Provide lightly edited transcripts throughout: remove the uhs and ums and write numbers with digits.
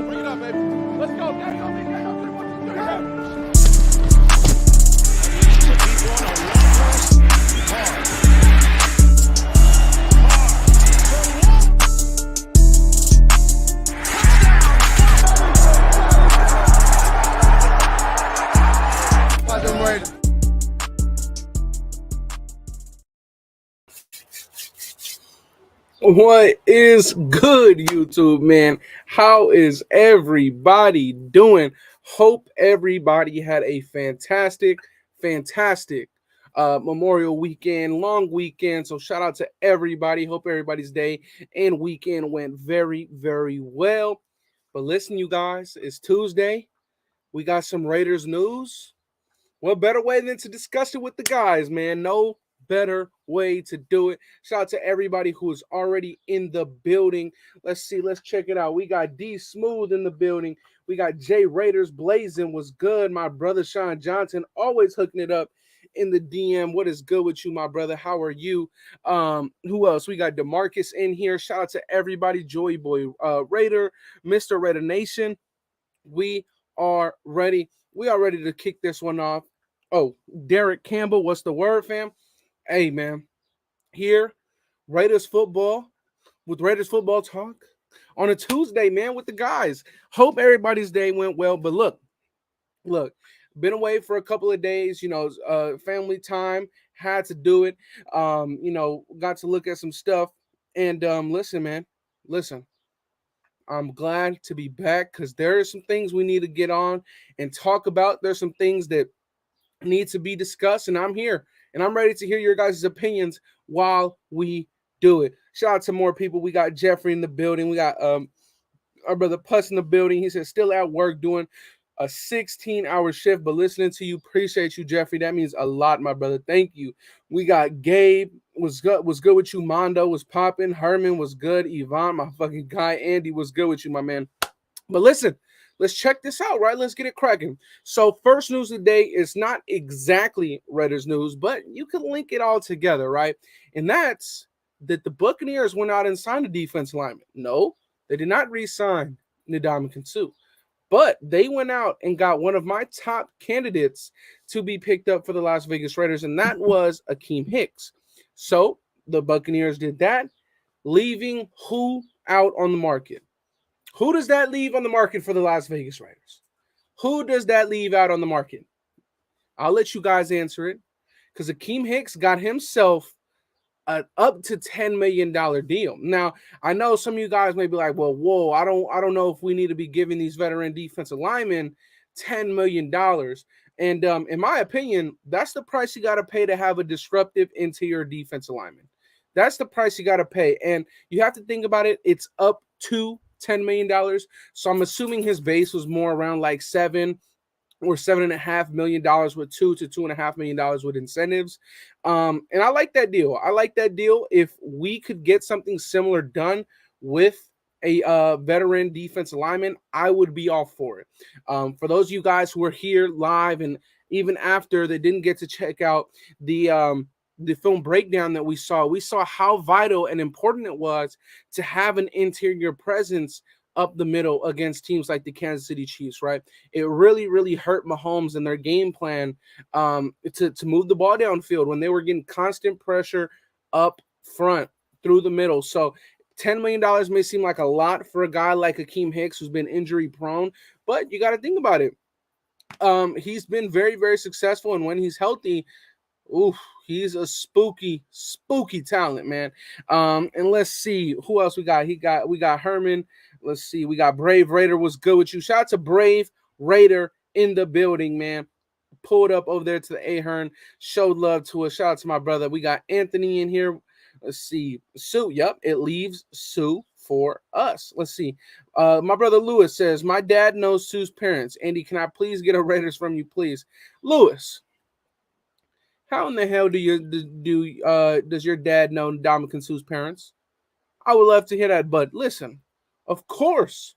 go. Bring it up, baby. Let's go. Daddy, go, big daddy, go. What is good, YouTube, man? How is everybody doing? Hope everybody had a fantastic Memorial weekend, long weekend. So shout out to everybody. Hope everybody's day and weekend went very, very well. But listen, you guys, it's Tuesday. We got some Raiders news. What better way than to discuss it with the guys, man? No better way to do it. Shout out to everybody who is already in the building. Let's see. Let's check it out. We got D Smooth in the building. We got J Raiders blazing. Was good. My brother Sean Johnson always hooking it up in the DM. What is good with you, my brother? How are you? Who else? We got DeMarcus in here. Shout out to everybody. Joy Boy Raider, Mr. Raider Nation. We are ready. We are ready to kick this one off. Oh, Derek Campbell, what's the word, fam? Hey, man, here, Raiders football, with Raiders football talk on a Tuesday, man, with the guys. Hope everybody's day went well, but look, been away for a couple of days, family time, had to do it, got to look at some stuff, and listen, man, I'm glad to be back because there are some things we need to get on and talk about. There's some things that need to be discussed, and I'm here, and I'm ready to hear your guys' opinions while we do it. Shout out to more people. We got Jeffrey in the building. We got our brother Puss in the building. He said still at work doing a 16-hour shift, but listening to you. Appreciate you, Jeffrey. That means a lot, my brother. Thank you. We got Gabe. Was good with you. Mondo was popping. Herman was good. Yvonne, my fucking guy. Andy was good with you, my man. But listen, let's check this out, right? Let's get it cracking. So first news of the day is not exactly Raiders news, but you can link it all together, right? And that's that the Buccaneers went out and signed a defense lineman. No, they did not re-sign Ndamukhong Suh. But they went out and got one of my top candidates to be picked up for the Las Vegas Raiders, and that was Akeem Hicks. So the Buccaneers did that, leaving who out on the market? Who does that leave on the market for the Las Vegas Raiders? Who does that leave out on the market? I'll let you guys answer it because Akeem Hicks got himself an up to $10 million deal. Now, I know some of you guys may be like, well, whoa, I don't know if we need to be giving these veteran defensive linemen $10 million. And in my opinion, that's the price you got to pay to have a disruptive interior defensive lineman. That's the price you got to pay. And you have to think about it. It's up to $10 million. So I'm assuming his base was more around like $7 or $7.5 million with $2 to $2.5 million with incentives. And I like that deal. If we could get something similar done with a veteran defensive lineman, I would be all for it. For those of you guys who are here live and even after they didn't get to check out the film breakdown that we saw how vital and important it was to have an interior presence up the middle against teams like the Kansas City Chiefs, right? It really, really hurt Mahomes and their game plan to move the ball downfield when they were getting constant pressure up front through the middle. So $10 million may seem like a lot for a guy like Akeem Hicks who's been injury prone, but you got to think about it. He's been very, very successful, and when he's healthy, he's a spooky talent, man. And let's see who else we got. We got Herman. Let's see. We got Brave Raider. Was good with you. Shout out to Brave Raider in the building, man. Pulled up over there to the Ahern. Showed love to us. Shout out to my brother. We got Anthony in here. Let's see. Sue. Yep. It leaves Sue for us. Let's see. My brother Lewis says, my dad knows Sue's parents. Andy, can I please get a Raiders from you, please? Lewis, how in the hell does your dad know Ndamukhong Suh's parents? I would love to hear that, but listen, of course,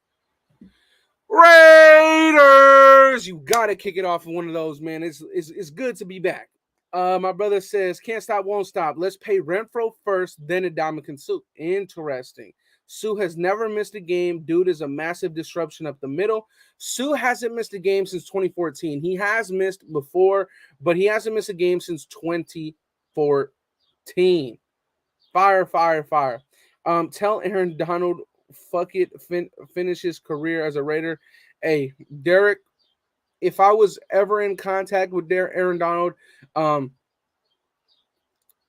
Raiders, you gotta kick it off with one of those, man. It's good to be back. My brother says, can't stop, won't stop. Let's pay Renfro first, then Ndamukhong Suh. Interesting. Sue has never missed a game. Dude is a massive disruption up the middle. Sue hasn't missed a game since 2014. He has missed before, but he hasn't missed a game since 2014. Fire, fire, fire. Tell Aaron Donald, fuck it, finish his career as a Raider. Hey, Derek, if I was ever in contact with Aaron Donald, I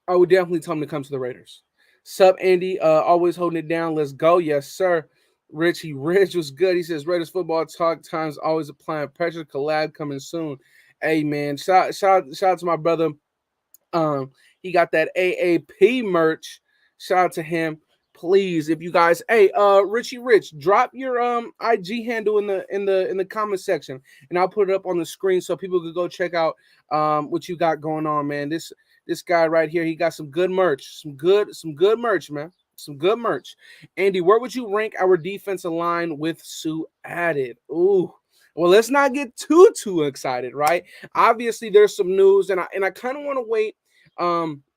would definitely tell him to come to the Raiders. Sup, Andy? Always holding it down. Let's go. Yes, sir. Richie Rich was good. He says Raiders football talk times always applying pressure. Collab coming soon. Hey man, shout out to my brother. He got that AAP merch. Shout out to him. Please, if you guys, hey, Richie Rich, drop your IG handle in the comment section, and I'll put it up on the screen so people could go check out what you got going on, man. This guy right here, he got some good merch, some good merch, man. Some good merch. Andy, where would you rank our defensive line with Sue added? Ooh. Well, let's not get too excited, right? Obviously, there's some news, and I kind of want to wait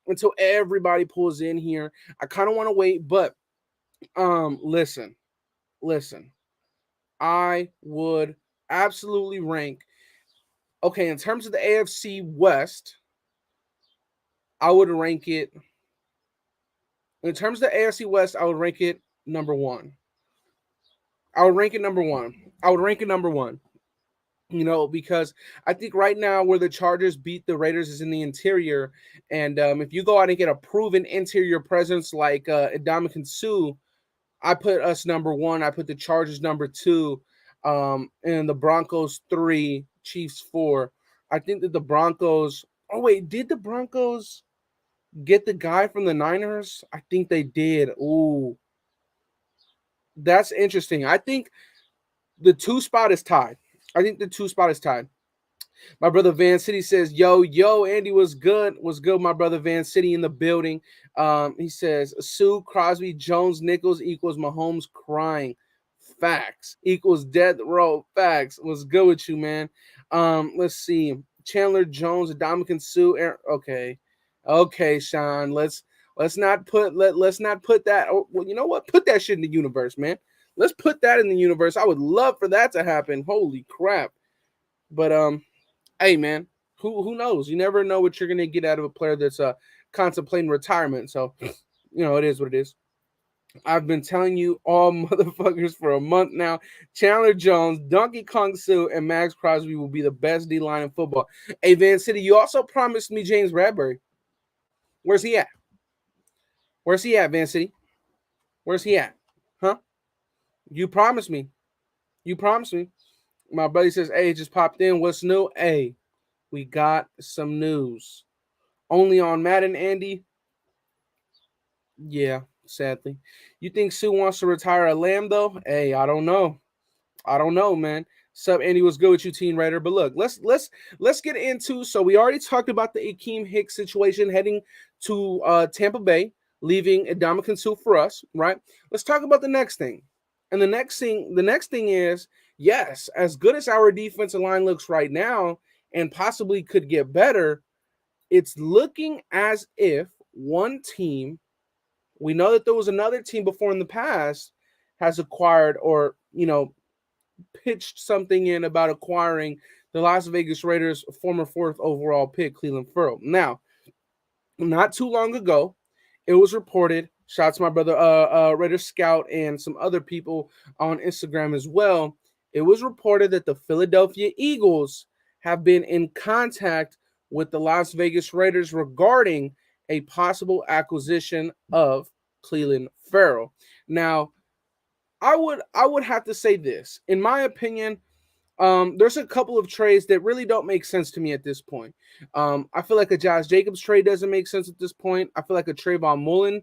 until everybody pulls in here. I kind of want to wait, but listen. I would absolutely rank. Okay, in terms of the AFC West, I would rank it. In terms of the AFC West, I would rank it number one. You know, because I think right now where the Chargers beat the Raiders is in the interior. And if you go out and get a proven interior presence like Ndamukhong Suh, I put us number one. I put the Chargers number two, and the Broncos 3, Chiefs 4. I think that the Broncos – oh, wait, did the Broncos get the guy from the Niners? I think they did. Ooh. That's interesting. I think the 2 spot is tied. My brother Van City says, yo, Andy, was good. My brother Van City in the building. He says, Sue, Crosby, Jones, Nichols equals Mahomes crying. Facts. Equals death row. Facts. What's good with you, man? Let's see. Chandler Jones, Ndamukong Suh. Okay, Sean. Let's not put that. Well, you know what? Put that shit in the universe, man. Let's put that in the universe. I would love for that to happen. Holy crap. But hey man, who knows? You never know what you're gonna get out of a player that's contemplating retirement. So, you know, it is what it is. I've been telling you all motherfuckers for a month now. Chandler Jones, Donkey Kong Suh, and Max Crosby will be the best D-line in football. Hey, Van City, you also promised me James Bradbury. Where's he at? Van City? Where's he at? Huh? You promised me. My buddy says, hey, just popped in. What's new? Hey, we got some news. Only on Madden, Andy? Yeah, sadly. You think Sue wants to retire a Lamb, though? Hey, I don't know, man. Sup, Andy, was good with you, Teen Raider. But look, let's get into. So we already talked about the Akeem Hicks situation heading to Tampa Bay, leaving Ndamukong Suh for us, right? Let's talk about the next thing. And the next thing is, yes, as good as our defensive line looks right now, and possibly could get better, it's looking as if one team, we know that there was another team before in the past, has acquired or, you know, pitched something in about acquiring the Las Vegas Raiders' former 4th overall pick, Clelin Ferrell. Now, not too long ago, it was reported, shouts to my brother Raider Scout and some other people on Instagram as well, it was reported that the Philadelphia Eagles have been in contact with the Las Vegas Raiders regarding a possible acquisition of Clelin Ferrell. Now, I would have to say this. In my opinion, there's a couple of trades that really don't make sense to me at this point. I feel like a Josh Jacobs trade doesn't make sense at this point. I feel like a Trayvon Mullen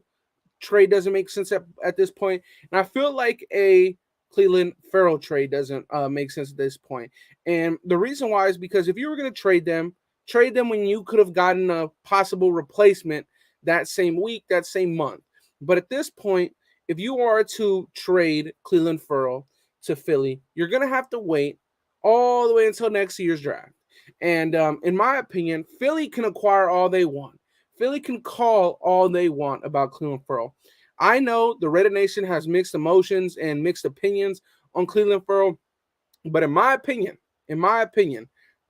trade doesn't make sense at this point. And I feel like a Clelin Ferrell trade doesn't make sense at this point. And the reason why is because if you were going to trade them when you could have gotten a possible replacement that same week, that same month. But at this point, if you are to trade Clelin Ferrell to Philly, you're going to have to wait all the way until next year's draft. And in my opinion, Philly can acquire all they want. Philly can call all they want about Clelin Ferrell. I know the Raider Nation has mixed emotions and mixed opinions on Cleveland Ferrell, but in my opinion,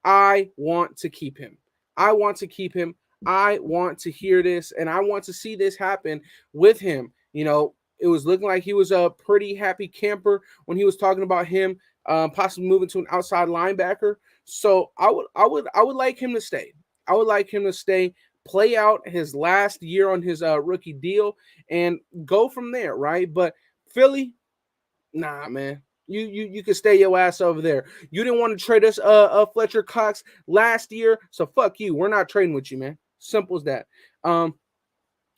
I want to keep him. I want to keep him. I want to hear this, and I want to see this happen with him. It was looking like he was a pretty happy camper when he was talking about him possibly moving to an outside linebacker. So I would like him to stay. I would like him to stay, play out his last year on his rookie deal, and go from there, right? But Philly, nah, man. You can stay your ass over there. You didn't want to trade us Fletcher Cox last year, so fuck you. We're not trading with you, man. Simple as that.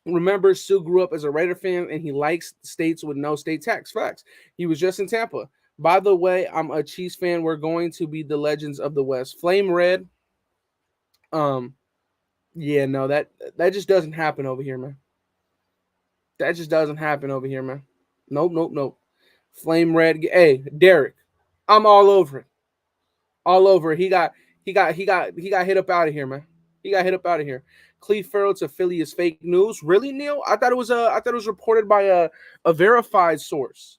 Remember, Sue grew up as a Raider fan, and he likes states with no state tax. Facts. He was just in Tampa. By the way, I'm a Chiefs fan. We're going to be the legends of the West. Flame Red. Yeah, no, that just doesn't happen over here, man. That just doesn't happen over here, man. Nope, nope, nope. Flame Red. Hey, Derek, I'm all over it. All over it. He got hit up out of here, man. He got hit up out of here. Cleve Farrell to Philly is fake news. Really, Neil? I thought it was reported by a verified source.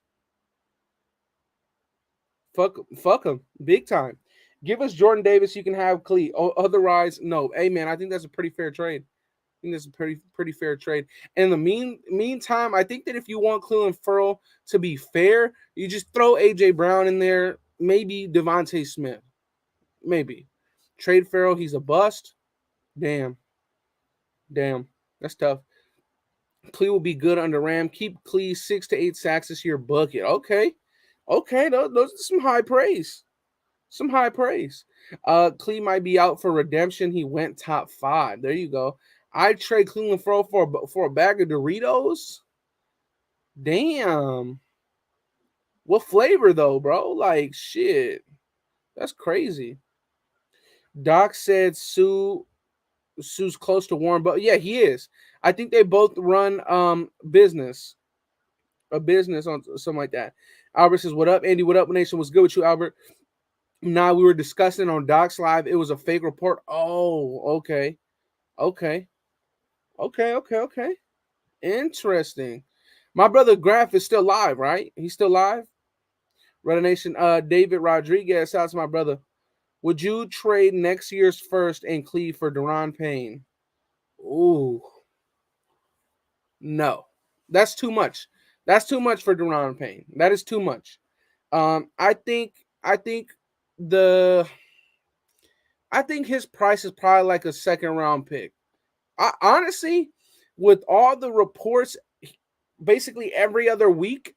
Fuck him, big time. Give us Jordan Davis. You can have Cleve. Otherwise, no. Hey, man, I think that's a pretty fair trade. I think that's a pretty fair trade. And in the meantime, I think that if you want Cleveland Ferrell to be fair, you just throw AJ Brown in there. Maybe Devontae Smith. Maybe trade Farrell. He's a bust. Damn. That's tough. Clee will be good under Ram. Keep Clee 6 to 8 sacks this year. Bucket. Okay. Those are some high praise. Some high praise. Clee might be out for redemption. He went top 5. There you go. I trade Cleveland Ferrell for a bag of Doritos. Damn. What flavor though, bro? Like shit. That's crazy. Doc said Sue's close to Warren, but yeah, he is. I think they both run business, a business on something like that. Albert says, "What up, Andy? What up, Nation? What's good with you, Albert?" Now we were discussing on Doc's live. It was a fake report. Oh, okay, okay, okay. Interesting. My brother Graf is still live, right? He's still live. Red Nation. David Rodriguez. Shout out to my brother. Would you trade next year's first and Cleve for Deron Payne? Ooh. No. That's too much. That's too much for Deron Payne. That is too much. I think the I think his price is probably like a second round pick. Honestly, with all the reports basically every other week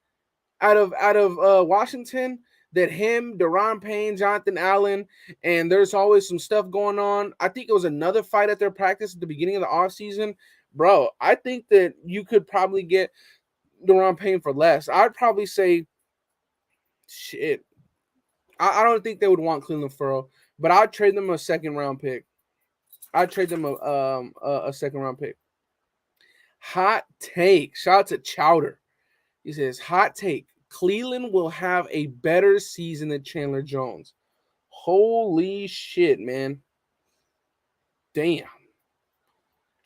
out of Washington, that him, Deron Payne, Jonathan Allen, and there's always some stuff going on. I think it was another fight at their practice at the beginning of the offseason. Bro, I think that you could probably get Deron Payne for less. I'd probably say, shit. I don't think they would want Cleveland Ferrell, but I'd trade them a second round pick. I'd trade them a second round pick. Hot take. Shout out to Chowder. He says, hot take. Cleveland will have a better season than Chandler Jones. Holy shit, man. Damn.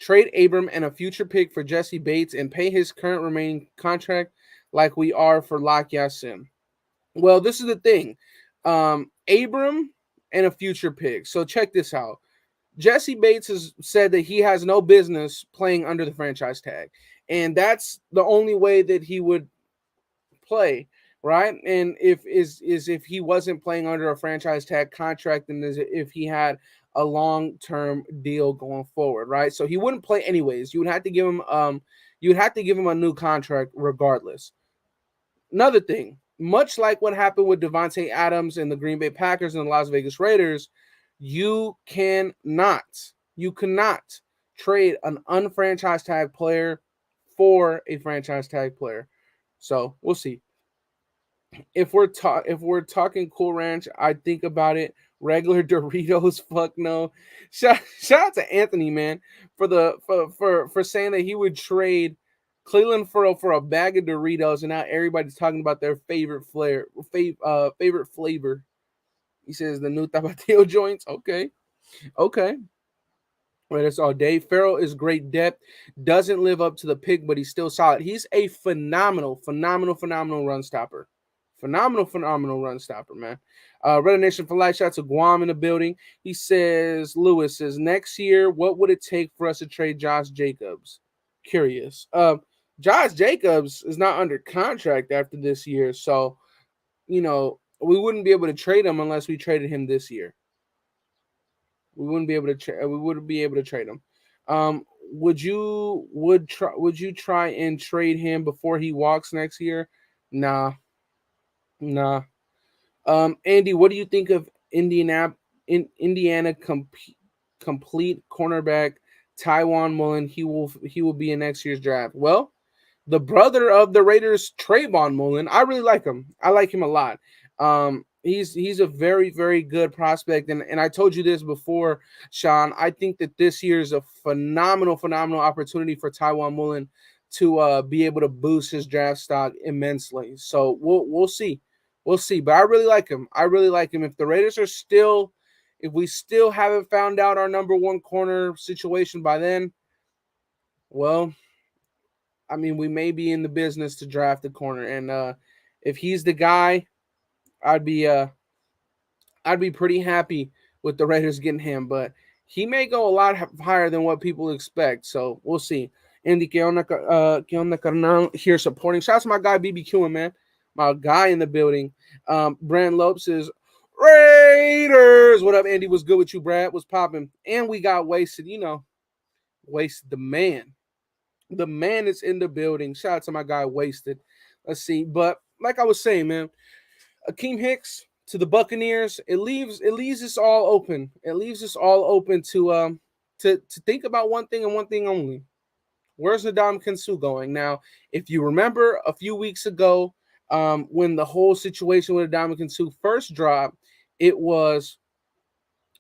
Trade Abram and a future pick for Jesse Bates and pay his current remaining contract like we are for Lak Yassim. Well, this is the thing. Abram and a future pick. So check this out. Jesse Bates has said that he has no business playing under the franchise tag. And that's the only way that he would play, right? And if he wasn't playing under a franchise tag contract, and if he had a long-term deal going forward, right? So he wouldn't play anyways. You would have to give him a new contract regardless. Another thing, much like what happened with Devontae Adams and the Green Bay Packers and the Las Vegas Raiders, you cannot trade an unfranchised tag player for a franchise tag player. So we'll see. If we're talking Cool Ranch, I think about it. Regular Doritos, fuck no. Shout out to Anthony, man, for saying that he would trade Cleveland for a bag of Doritos, and now everybody's talking about their favorite flavor. He says the new Tapatio joints. Okay. Right, that's all day. Farrell is great depth. Doesn't live up to the pick, but he's still solid. He's a phenomenal run stopper. Phenomenal run stopper, man. Red Nation for Life. Shout out to Guam in the building. He says, Lewis says, next year, what would it take for us to trade Josh Jacobs? Curious. Josh Jacobs is not under contract after this year, so we wouldn't be able to trade him unless we traded him this year. We wouldn't be able to. We wouldn't be able to trade him. Would you try and trade him before he walks next year? Nah, nah. Andy, what do you think of Indiana complete cornerback Tywone Mullen? He will be in next year's draft. Well, the brother of the Raiders, Trayvon Mullen. I really like him. I like him a lot. He's a very good prospect, and I told you this before, Sean. I think that this year is a phenomenal opportunity for Tywone Mullen to be able to boost his draft stock immensely. So we'll see, But I really like him. If the Raiders are still, if we still haven't found out our number one corner situation by then, well, I mean, we may be in the business to draft a corner, and if he's the guy, I'd be pretty happy with the Raiders getting him. But he may go a lot higher than what people expect, so we'll see. Andy, que onda, carnal, here supporting. Shout out to my guy BBQing, man, my guy in the building. Brand Lopes says, Raiders. What up, Andy? What's good with you, Brad? What's popping? And we got wasted. Wasted the man. The man is in the building. Shout out to my guy Wasted. Let's see. But like I was saying, man, Akeem Hicks to the Buccaneers, it leaves us all open. It leaves us all open to think about one thing and one thing only. Where's Ndamukong Suh going? Now, if you remember a few weeks ago, when the whole situation with Ndamukong Suh first dropped, it was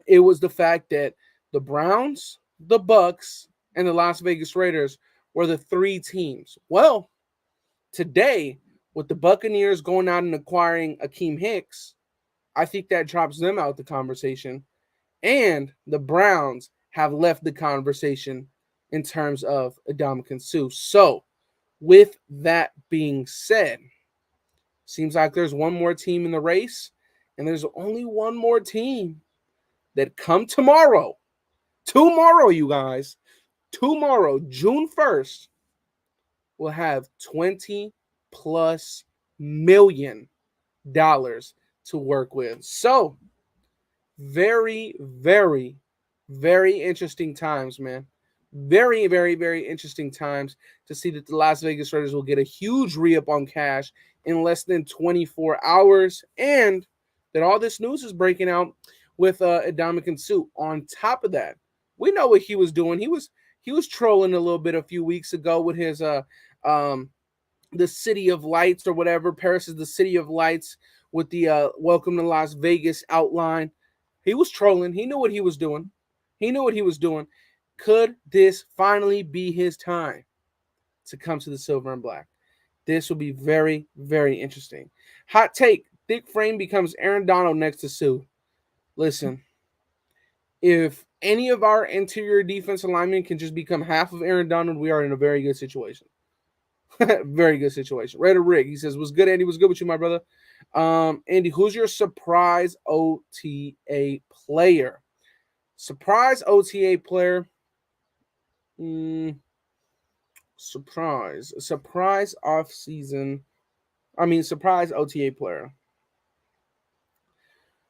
the fact that the Browns, the Bucks, and the Las Vegas Raiders were the three teams. Well, today, with the Buccaneers going out and acquiring Akeem Hicks, I think that drops them out the conversation. And the Browns have left the conversation in terms of Ndamukong Suh. So, with that being said, seems like there's one more team in the race, and there's only one more team that come tomorrow, you guys, tomorrow, June 1st, will have $20+ million to work with. So, very interesting times, man. Very interesting times to see that the Las Vegas Raiders will get a huge re-up on cash in less than 24 hours, and that all this news is breaking out with Ndamukong Suh. On top of that, we know what he was doing. He was trolling a little bit a few weeks ago with his the City of Lights or whatever. Paris is the City of Lights with the Welcome to Las Vegas outline. He was trolling. He knew what he was doing. Could this finally be his time to come to the silver and black? This will be very interesting. Hot take: thick frame becomes Aaron Donald next to Suh. Listen, if any of our interior defense linemen can just become half of Aaron Donald, we are in a very good situation. Very good situation. Raider Rick, he says, "What's good, Andy? What's good with you, my brother?" Andy, who's your surprise OTA player? Surprise OTA player. Surprise off season. Surprise OTA player.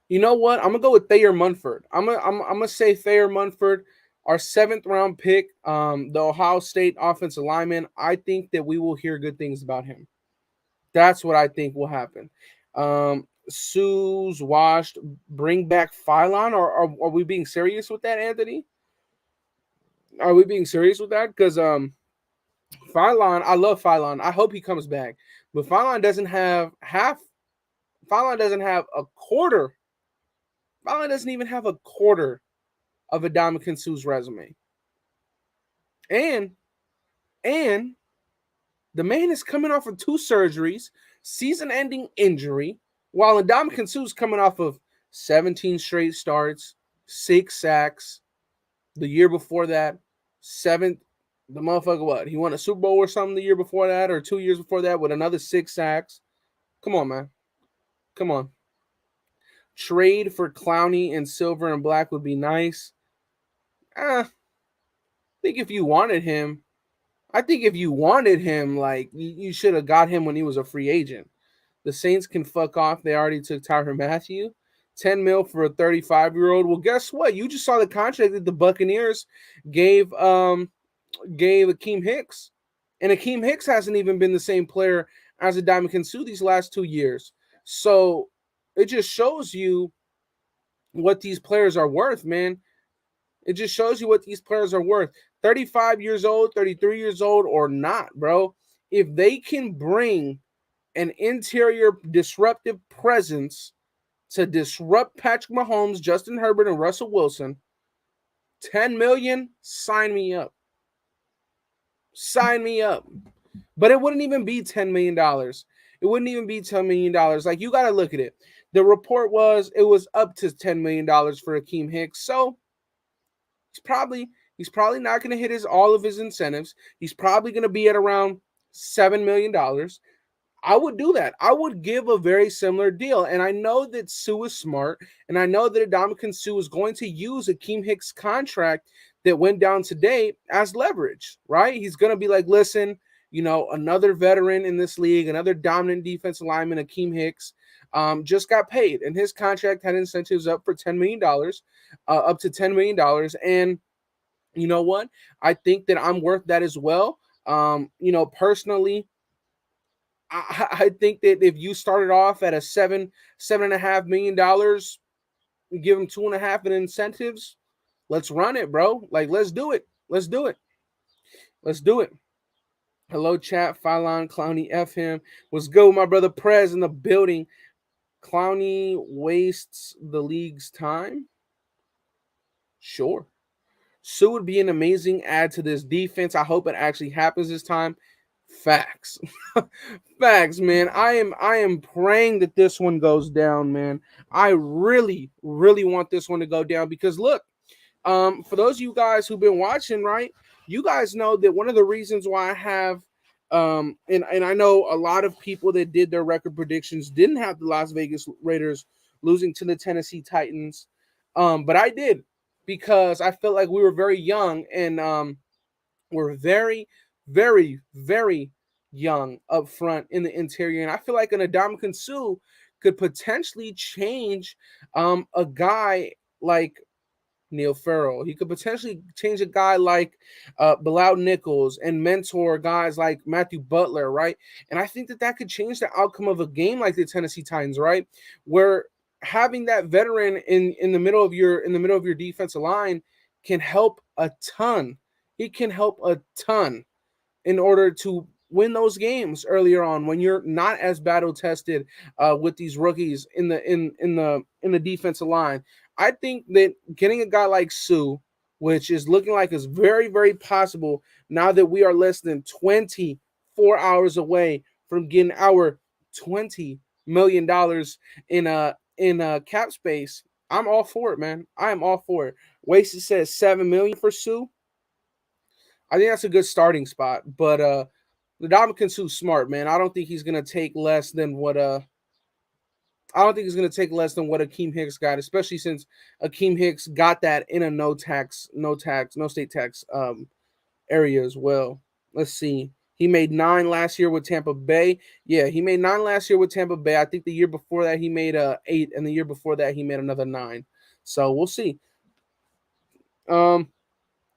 You know what? I'm gonna go with Thayer Munford. I'm gonna say Thayer Munford, our 7th round pick, the Ohio State offensive lineman. I think that we will hear good things about him. That's what I think will happen. Sue's washed. Bring back Phylon, or are we being serious with that, Anthony? Are we being serious with that? Because Phylon, I love Phylon. I hope he comes back. But Phylon doesn't have half. Phylon doesn't have a quarter. Phylon doesn't even have a quarter of Ndamukong Suh's resume. And the man is coming off of 2 surgeries, season-ending injury, while Ndamukong Suh's coming off of 17 straight starts, 6 sacks. The year before that, seventh. The motherfucker, what? He won a Super Bowl or something the year before that, or 2 years before that, with another 6 sacks. Come on, man. Come on. Trade for Clowney and silver and black would be nice. I think if you wanted him, like you should have got him when he was a free agent. The Saints can fuck off. They already took Tyrann Mathieu. 10 mil for a 35-year-old. Well, guess what? You just saw the contract that the Buccaneers gave Akeem Hicks. And Akeem Hicks hasn't even been the same player as Ndamukong Suh these last 2 years. So it just shows you what these players are worth, man. It just shows you what these players are worth. 35 years old, 33 years old, or not, bro. If they can bring an interior disruptive presence to disrupt Patrick Mahomes, Justin Herbert, and Russell Wilson, 10 million, sign me up. Sign me up. But it wouldn't even be $10 million. It wouldn't even be $10 million. Like, you got to look at it. The report was it was up to $10 million for Akeem Hicks. So he's probably not going to hit all of his incentives. He's probably going to be at around $7 million. I would do that. I would give a very similar deal. And I know that Suh is smart, and I know that Ndamukong Suh is going to use Akeem Hicks' contract that went down today as leverage, right? He's going to be like, listen, another veteran in this league, another dominant defensive lineman, Akeem Hicks, just got paid. And his contract had incentives up for $10 million, up to $10 million. And you know what? I think that I'm worth that as well. Personally, I think that if you started off at a $7.5 million, give them 2.5 in incentives, let's run it, bro. Like, let's do it. Let's do it. Let's do it. Hello, chat. Phylon, Clowney, F him. Let's go, my brother Prez in the building. Clowney wastes the league's time. Sure. Suh would be an amazing add to this defense. I hope it actually happens this time. Facts. Facts, man. I am praying that this one goes down, man. I really, really want this one to go down because look, for those of you guys who've been watching, right, you guys know that one of the reasons why I have and I know a lot of people that did their record predictions didn't have the Las Vegas Raiders losing to the Tennessee Titans. But I did because I felt like we were very young and we're very, very, very young up front in the interior. And I feel like an Ndamukong Suh could potentially change a guy like Neil Farrell. He could potentially change a guy like Bilal Nichols and mentor guys like Matthew Butler, right? And I think that could change the outcome of a game like the Tennessee Titans, right? Where having that veteran in the middle of your defensive line can help a ton. He can help a ton in order to win those games earlier on when you're not as battle tested with these rookies in the defensive line. I think that getting a guy like Suh, which is looking like it's very, very possible now that we are less than 24 hours away from getting our $20 million in cap space. I'm all for it, man. I am all for it. Wasted says $7 million for Suh. I think that's a good starting spot, but the Ndamukong Suh's smart, man. I don't think he's gonna take less than what Akeem Hicks got, especially since Akeem Hicks got that in a no state tax area as well. Let's see. He made 9 last year with Tampa Bay. Yeah, he made 9 last year with Tampa Bay. I think the year before that he made 8, and the year before that he made another 9. So we'll see.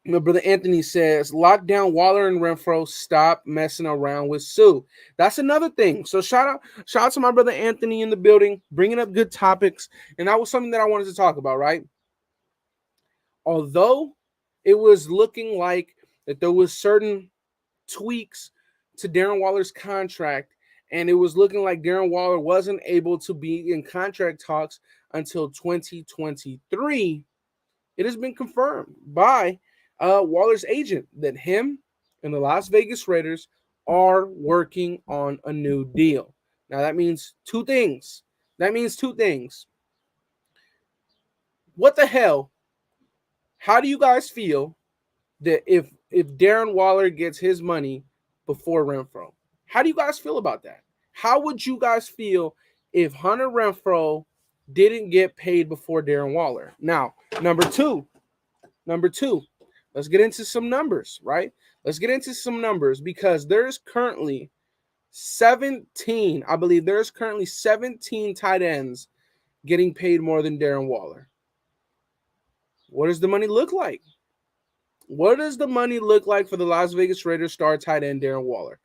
My brother Anthony says, lock down Waller and Renfro. Stop messing around with Suh. That's another thing. So shout out to my brother Anthony in the building, bringing up good topics. And that was something that I wanted to talk about, right? Although it was looking like that there was certain tweaks to Darren Waller's contract, and it was looking like Darren Waller wasn't able to be in contract talks until 2023. It has been confirmed by Waller's agent that him and the Las Vegas Raiders are working on a new deal. Now that means two things. What the hell How do you guys feel that if Darren Waller gets his money before Renfro? How do you guys feel about that? How would you guys feel if Hunter Renfro didn't get paid before Darren Waller? Now, number two, let's get into some numbers, right? Let's get into some numbers because there's currently 17, I believe there's currently 17 tight ends getting paid more than Darren Waller. What does the money look like? What does the money look like for the Las Vegas Raiders star tight end Darren Waller?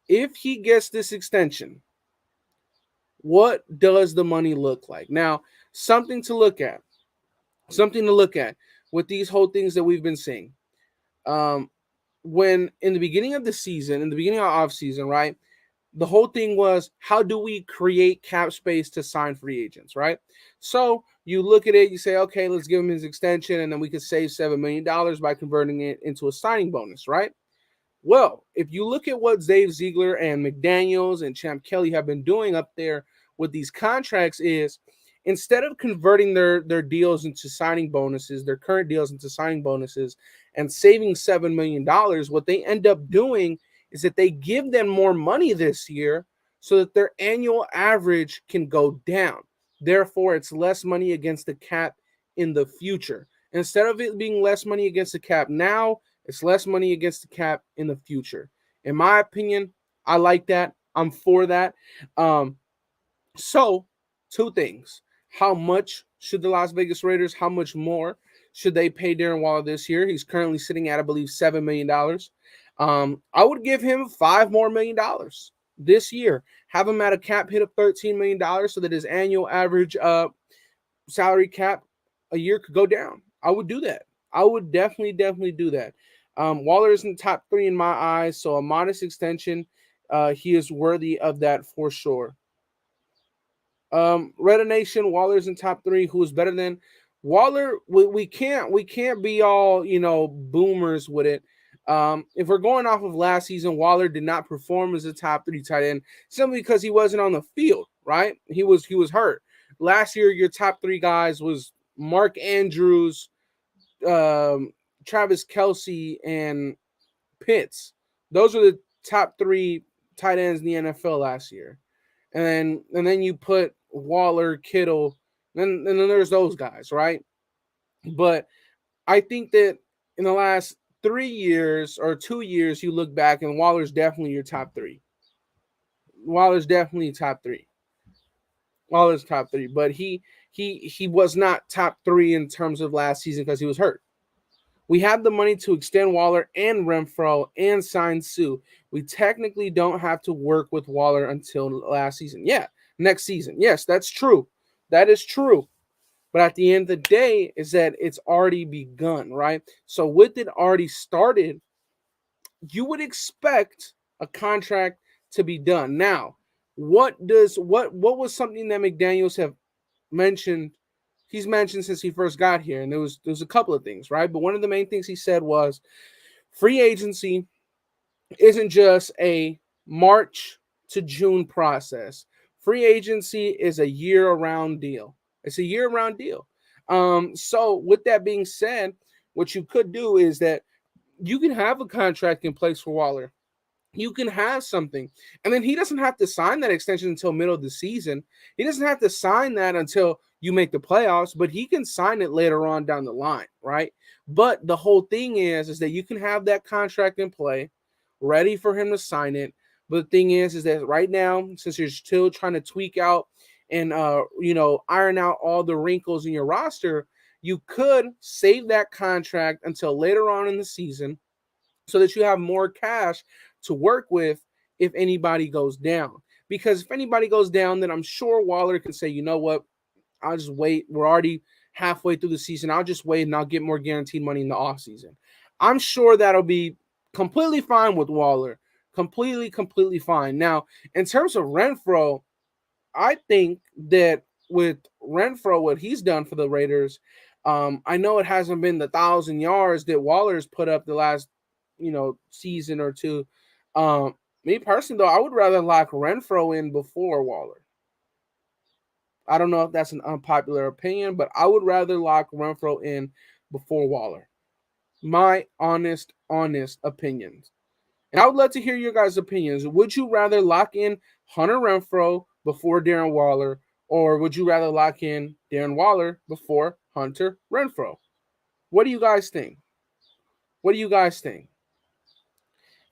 If he gets this extension, what does the money look like? Now, something to look at. Something to look at with these whole things that we've been seeing. When in the beginning of the season, in the beginning of off season, right? The whole thing was, how do we create cap space to sign free agents, right? So you look at it, you say, okay, let's give him his extension, and then we could save $7 million by converting it into a signing bonus, right? Well, if you look at what Dave Ziegler and McDaniels and Champ Kelly have been doing up there with these contracts is instead of converting their deals into signing bonuses, their current deals into signing bonuses and saving $7 million, what they end up doing is that they give them more money this year so that their annual average can go down. Therefore, it's less money against the cap in the future. Instead of it being less money against the cap now, it's less money against the cap in the future. In my opinion, I like that. I'm for that. So, two things. How much should the Las Vegas Raiders, how much more should they pay Darren Waller this year? He's currently sitting at, I believe, $7 million. I would give him $5 more million this year. Have him at a cap hit of $13 million so that his annual average salary cap a year could go down. I would do that. I would definitely do that. Waller is in the top 3 in my eyes, so a modest extension, he is worthy of that for sure. Reda Nation, Waller's in top 3. Who is better than Waller? We can't be all boomers with it. If we're going off of last season, Waller did not perform as a top 3 tight end simply because he wasn't on the field. Right? He was hurt. Last year, your top 3 guys was Mark Andrews, Travis Kelce, and Pitts. Those are the top 3 tight ends in the NFL last year. And then you put Waller, Kittle, and then there's those guys, right? But I think that in the last 3 years or 2 years, you look back and Waller's definitely your top 3. Waller's definitely top 3. Waller's top 3, but he was not top 3 in terms of last season because he was hurt. We have the money to extend Waller and Renfro and sign Sue. We technically don't have to work with Waller until last season. Yeah, next season. Yes, that's true. That is true. But at the end of the day, is that it's already begun, right? So with it already started, you would expect a contract to be done. Now, what was something that McDaniels have mentioned? He's mentioned since he first got here, and there was a couple of things, right? But one of the main things he said was free agency isn't just a March to June process. Free agency is a year-round deal. It's a year-round deal. So with that being said, what you could do is that you can have a contract in place for Waller. You can have something. And then he doesn't have to sign that extension until middle of the season. He doesn't have to sign that until you make the playoffs, but he can sign it later on down the line, right? But the whole thing is that you can have that contract in play, ready for him to sign it. But the thing is that right now, since you're still trying to tweak out and iron out all the wrinkles in your roster, you could save that contract until later on in the season so that you have more cash to work with if anybody goes down. Because if anybody goes down, then I'm sure Waller can say, you know what, I'll just wait. We're already halfway through the season. I'll just wait and I'll get more guaranteed money in the offseason. I'm sure that'll be completely fine with Waller. Completely fine. Now, in terms of Renfro, I think that with Renfro, what he's done for the Raiders, I know it hasn't been the 1,000 yards that Waller's put up the last season or two. Me personally, though, I would rather lock Renfro in before Waller. I don't know if that's an unpopular opinion, but I would rather lock Renfro in before Waller. My honest opinions. And I would love to hear your guys' opinions. Would you rather lock in Hunter Renfrow before Darren Waller, or would you rather lock in Darren Waller before Hunter Renfrow? What do you guys think? What do you guys think?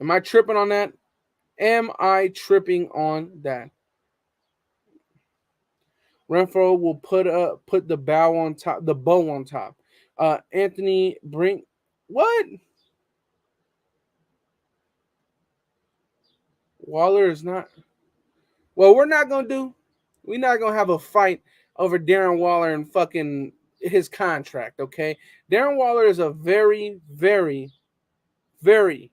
Am I tripping on that? Am I tripping on that? Renfro will put the bow on top, the bow on top. Anthony Brink, what? Waller is not. Well, we're not gonna have a fight over Darren Waller and fucking his contract. Okay, Darren Waller is a very, very, very,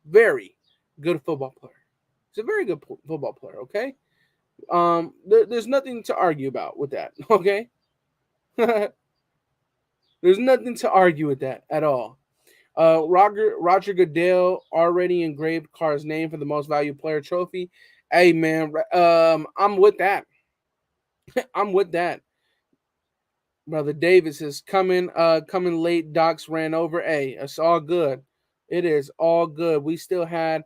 very good football player. He's a very good football player. Okay, there's nothing to argue about with that. Okay. There's nothing to argue with that at all. Roger Goodell already engraved Carr's name for the most valued player trophy. Hey man, I'm with that. I'm with that. Brother Davis is coming late. Docs ran over. Hey, it's all good. It is all good. We still had,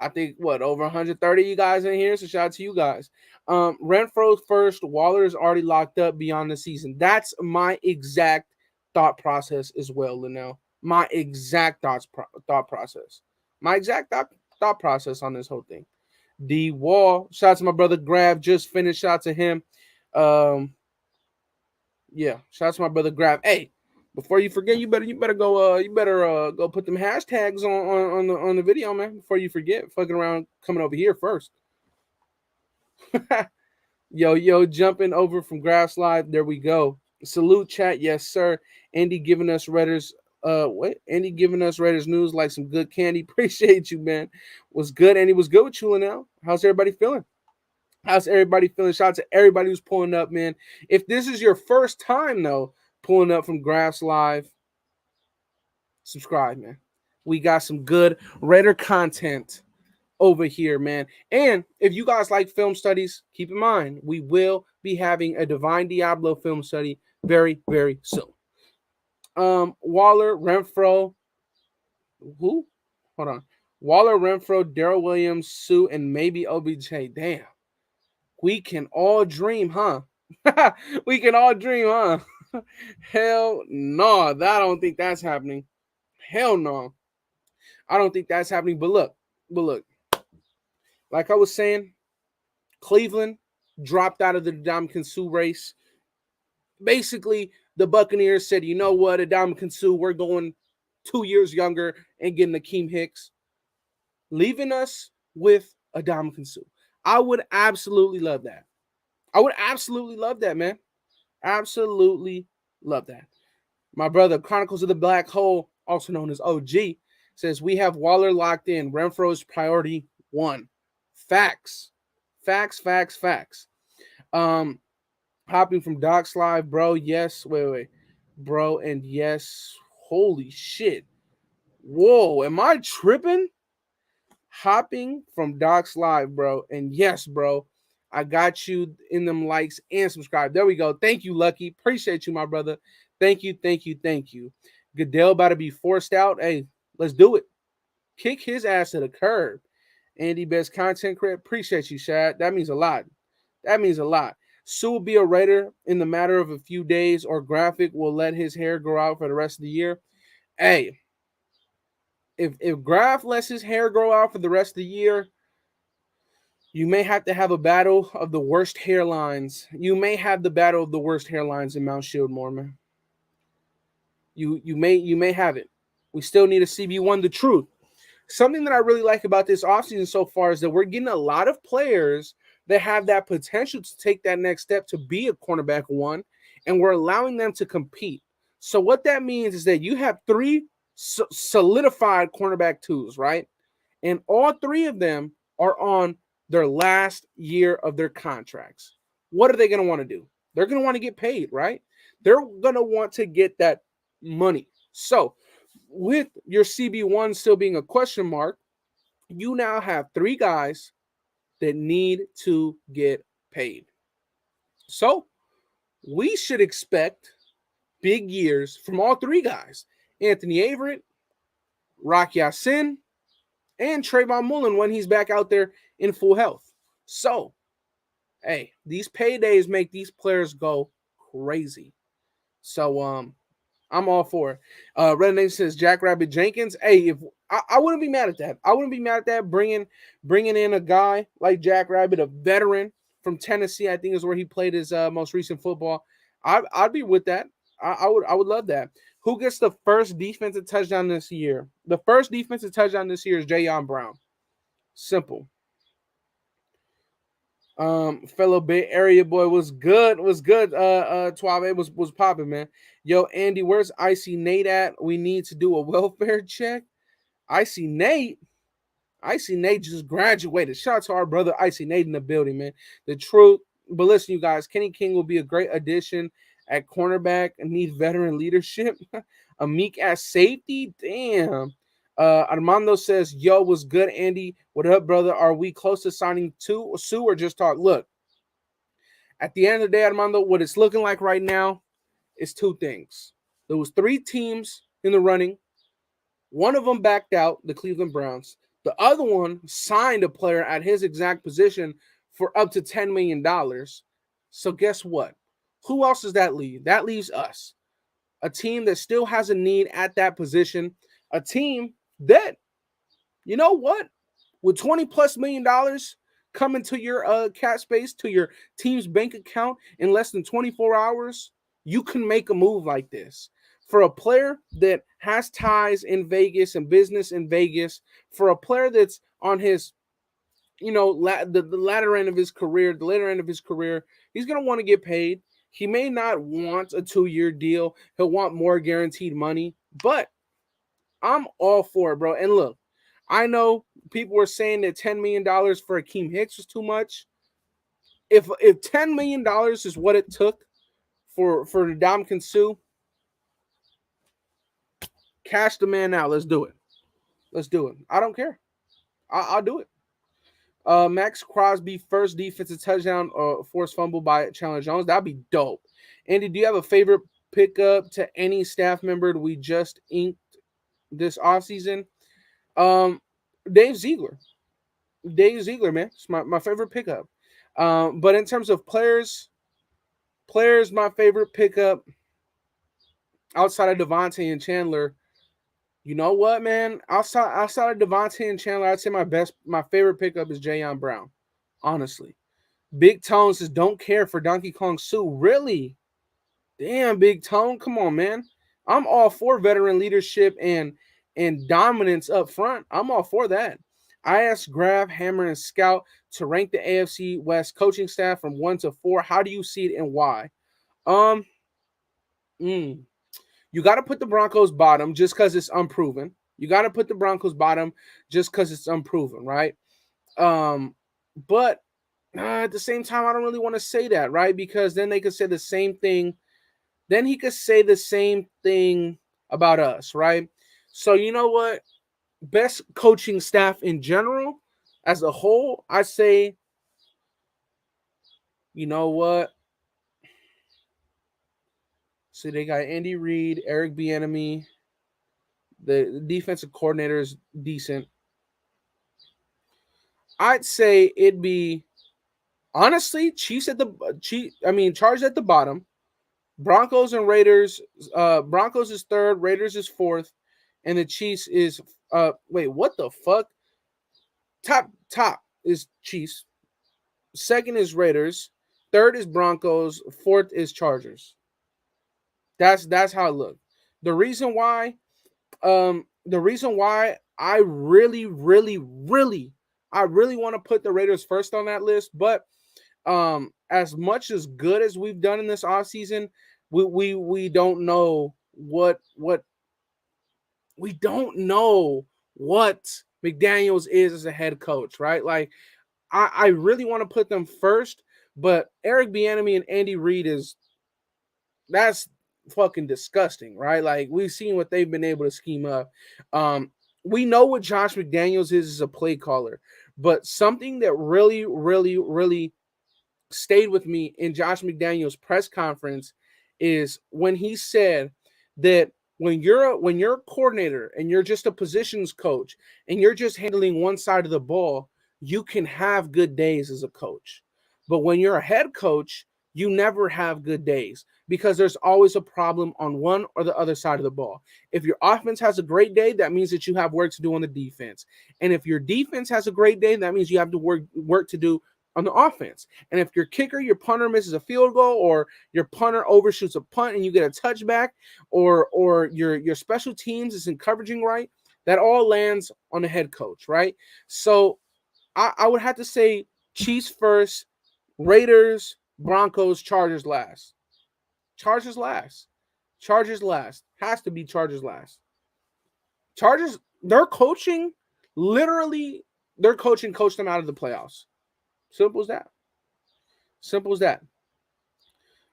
I think, what, over 130 you guys in here. So shout out to you guys. Renfro's first. Waller is already locked up beyond the season. That's my exact thought process as well, Linnell. My exact thought process. My exact thought process on this whole thing. D Wall. Shout out to my brother Grav. Just finished. Shout out to him. Yeah, shout out to my brother Grab. Hey, before you forget, you better go put them hashtags on the video, man. Before you forget, fucking around coming over here first. yo, jumping over from Grass Live. There we go. Salute chat, yes sir. Andy giving us Redders. What? Andy giving us Redders news like some good candy. Appreciate you, man. Was good. Andy was good with you now. How's everybody feeling? How's everybody feeling? Shout out to everybody who's pulling up, man. If this is your first time, though, pulling up from Graphs Live, subscribe, man. We got some good Redder content over here, man. And if you guys like film studies, keep in mind, we will be having a Divine Diablo film study very, very soon. Waller, Renfro, who? Hold on. Waller, Renfro, Daryl Williams, Sue, and maybe OBJ. Damn. We can all dream, huh? We can all dream, huh? Hell no. I don't think that's happening. Hell no. I don't think that's happening. But look. Like I was saying, Cleveland dropped out of the Ndamukong Suh race. Basically, the Buccaneers said, you know what, Ndamukong Suh, we're going 2 years younger and getting Akeem Hicks, leaving us with Ndamukong Suh. I would absolutely love that. I would absolutely love that, man. Absolutely love that. My brother, Chronicles of the Black Hole, also known as OG, says we have Waller locked in. Renfro's priority 1. Facts. Hopping from Doc's Live, bro. Yes. Wait. Bro, and yes. Holy shit. Whoa, am I tripping? Hopping from Doc's Live, bro. And yes, bro. I got you in them likes and subscribe. There we go. Thank you, Lucky. Appreciate you, my brother. Thank you. Goodell about to be forced out. Hey, let's do it. Kick his ass to the curb. Andy, best content creator. Appreciate you, Shad. That means a lot. Sue will be a Raider in the matter of a few days, or Graphic will let his hair grow out for the rest of the year. Hey, if Graph lets his hair grow out for the rest of the year, you may have to have a battle of the worst hairlines. You may have the battle of the worst hairlines in Mount Shieldmore, man. You may have it. We still need a CB1. The truth. Something that I really like about this offseason so far is that we're getting a lot of players that have that potential to take that next step to be a cornerback 1, and we're allowing them to compete. So what that means is that you have 3 solidified cornerback 2s, right? And all 3 of them are on their last year of their contracts. What are they going to want to do? They're going to want to get paid, right? They're going to want to get that money. So with your CB1 still being a question mark, you now have 3 guys that need to get paid. So we should expect big years from all three guys. Anthony Averett, Rock Ya-Sin, and Trayvon Mullen when he's back out there in full health. So, hey, these paydays make these players go crazy. So, I'm all for it. Red Nation says Jackrabbit Jenkins. Hey, if I wouldn't be mad at that. I wouldn't be mad at that. Bringing in a guy like Jackrabbit, a veteran from Tennessee, I think is where he played his most recent football. I'd be with that. I would love that. Who gets the first defensive touchdown this year? The first defensive touchdown this year is Jayon Brown. Simple. Fellow Bay Area boy was good. 12 was popping, man. Yo, Andy, where's Icy Nate at? We need to do a welfare check. Icy Nate just graduated. Shout out to our brother Icy Nate in the building, man. The truth. But listen, you guys, Kenny King will be a great addition at cornerback and need veteran leadership. Amik at safety. Damn. Armando says, yo, what's good, Andy? What up, brother? Are we close to signing Sue or just talk? Look, at the end of the day, Armando, what it's looking like right now is two things. There was 3 teams in the running. One of them backed out, the Cleveland Browns. The other one signed a player at his exact position for up to $10 million. So guess what? Who else does that leave? That leaves us. A team that still has a need at that position. A team that, you know what? With $20+ million coming to your cap space, to your team's bank account in less than 24 hours, you can make a move like this. For a player that has ties in Vegas and business in Vegas, for a player that's on his, the latter end of his career, he's going to want to get paid. He may not want a 2-year deal. He'll want more guaranteed money, but I'm all for it, bro. And look, I know people were saying that $10 million for Akeem Hicks was too much. If $10 million is what it took for Ndamukong Suh, cash the man out. Let's do it. I don't care. I'll do it. Max Crosby first defensive touchdown forced fumble by Chandler Jones. That'd be dope. Andy, do you have a favorite pickup to any staff member we just inked this offseason? Dave Ziegler, man. It's my favorite pickup. But in terms of players, my favorite pickup outside of Devontae and Chandler, you know what, man? Outside of Devontae and Chandler, I'd say my favorite pickup is Jayon Brown. Honestly. Big Tone says, don't care for Donkey Kong Suh. Really? Damn, Big Tone. Come on, man. I'm all for veteran leadership and dominance up front. I'm all for that. I asked Grab, Hammer, and Scout to rank the AFC West coaching staff from 1 to 4. How do you see it and why? You got to put the Broncos bottom just because it's unproven. Right? But at the same time, I don't really want to say that, right? Because then they could say the same thing. Then he could say the same thing about us, right? So you know what? Best coaching staff in general, as a whole, I say, you know what? So they got Andy Reid, Eric Bieniemy. The defensive coordinator is decent. I'd say it'd be, honestly, Chargers at the bottom. Broncos and Raiders. Broncos is 3rd, Raiders is 4th, and the Chiefs is wait, what the fuck? Top is Chiefs. 2nd is Raiders. 3rd is Broncos. 4th is Chargers. That's how it looked. The reason why I really want to put the Raiders first on that list, but as much as good as we've done in this offseason, we don't know what McDaniels is as a head coach, right? Like I really want to put them first, but Eric Bieniemy and Andy Reid that's fucking disgusting, right? Like we've seen what they've been able to scheme up. We know what Josh McDaniels is as a play caller, but something that really stayed with me in Josh McDaniels' press conference is when he said that when you're a coordinator and you're just a positions coach and you're just handling one side of the ball, you can have good days as a coach. But when you're a head coach, you never have good days because there's always a problem on one or the other side of the ball. If your offense has a great day, that means that you have work to do on the defense. And if your defense has a great day, that means you have to work to do on the offense. And if your kicker, your punter misses a field goal, or your punter overshoots a punt and you get a touchback, or your special teams isn't coveraging right, that all lands on the head coach, right? So I would have to say Chiefs first, Raiders, Broncos, Chargers last. Chargers last. Chargers last. Has to be Chargers last. Chargers, their coaching, literally, their coaching coached them out of the playoffs. Simple as that. Simple as that.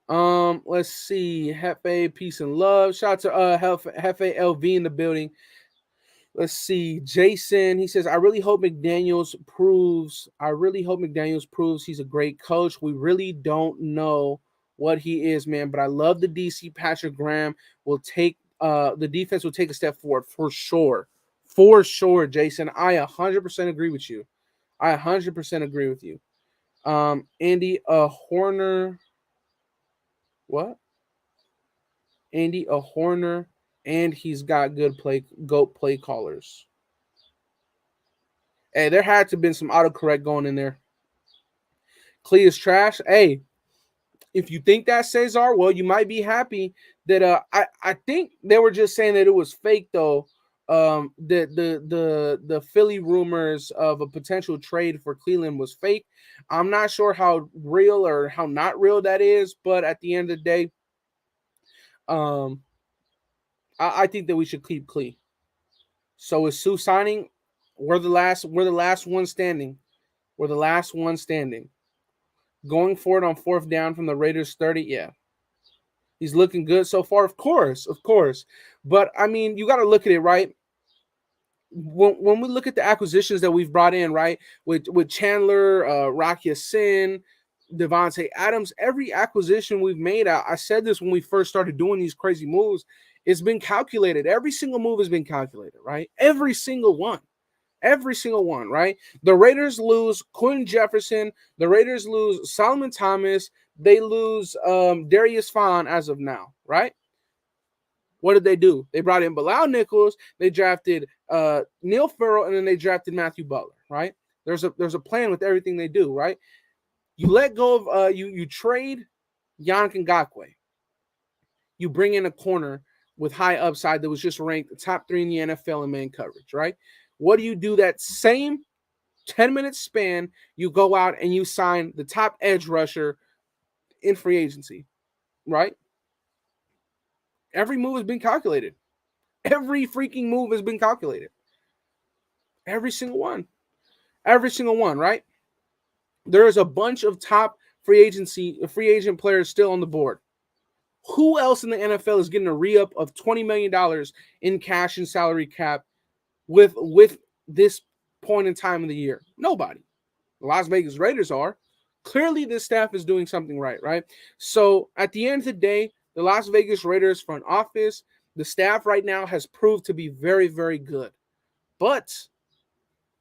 Let's see. Hefe, peace and love. Shout out to Hefe LV in the building. Let's see. Jason, he says, I really hope McDaniels proves he's a great coach. We really don't know what he is, man. But I love the DC. Patrick Graham will take the defense will take a step forward for sure. For sure, Jason. I 100% agree with you. I 100% agree with you. Andy Horner. What? Andy Horner, and he's got good GOAT play callers. Hey, there had to have been some autocorrect going in there. Clee is trash. Hey, if you think that Cesar, well, you might be happy that I think they were just saying that it was fake though. The Philly rumors of a potential trade for Cleveland was fake. I'm not sure how real or how not real that is, but at the end of the day, I think that we should keep Clee. So is Sue signing? We're the last one standing. We're the last one standing. Going for it on fourth down from the Raiders 30, yeah. He's looking good so far, of course. But I mean, you got to look at it, right? When we look at the acquisitions that we've brought in, right, with Chandler, Rock Ya-Sin, Devontae Adams, every acquisition we've made, I said this when we first started doing these crazy moves, it's been calculated. Every single move has been calculated, right? Every single one, right? The Raiders lose Quinn Jefferson. The Raiders lose Solomon Thomas. They lose Darius Fon as of now, right? What did they do? They brought in Bilal Nichols. They drafted Neil Farrell, and then they drafted Matthew Butler, right? There's a plan with everything they do, right? You let go of you trade Yannick Ngakoue. You bring in a corner with high upside that was just ranked top 3 in the NFL in man coverage, right? What do you do that same 10-minute span? You go out and you sign the top edge rusher in free agency, right? Every move has been calculated. Every freaking move has been calculated. Every single one, right? There is a bunch of top free agent players still on the board. Who else in the NFL is getting a re-up of $20 million in cash and salary cap with this point in time of the year? Nobody. The Las Vegas Raiders are. Clearly, this staff is doing something right? So at the end of the day, the Las Vegas Raiders front office, the staff right now has proved to be very, very good. But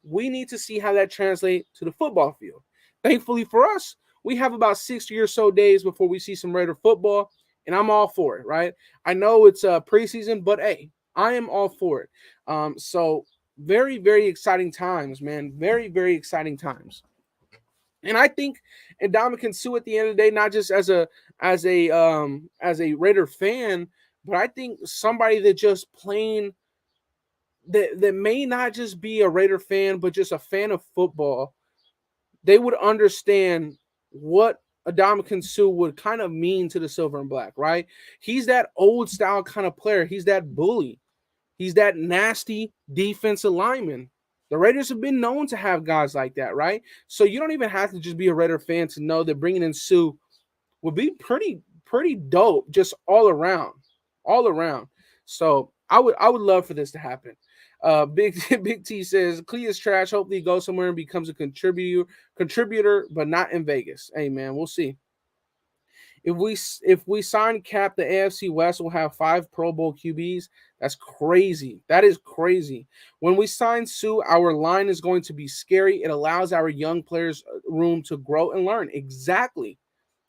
we need to see how that translates to the football field. Thankfully for us, we have about 60 or so days before we see some Raider football, and I'm all for it, right? I know it's preseason, but hey, I am all for it. So very, very exciting times, man. Very, very exciting times. And I think Ndamukhong Suh at the end of the day, not just as a Raider fan, but I think somebody that just plain that may not just be a Raider fan, but just a fan of football, they would understand what Ndamukong Suh would kind of mean to the Silver and Black, right? He's that old style kind of player. He's that bully. He's that nasty defensive lineman. The Raiders have been known to have guys like that, right? So you don't even have to just be a Raider fan to know that bringing in Suh would be pretty dope, just all around. So I would love for this to happen. Big T says Clee is trash. Hopefully he goes somewhere and becomes a contributor, but not in Vegas. Hey man, we'll see. If we sign Cap, the AFC West will have 5 Pro Bowl QBs. That's crazy. That is crazy. When we sign Sue, our line is going to be scary. It allows our young players room to grow and learn. Exactly.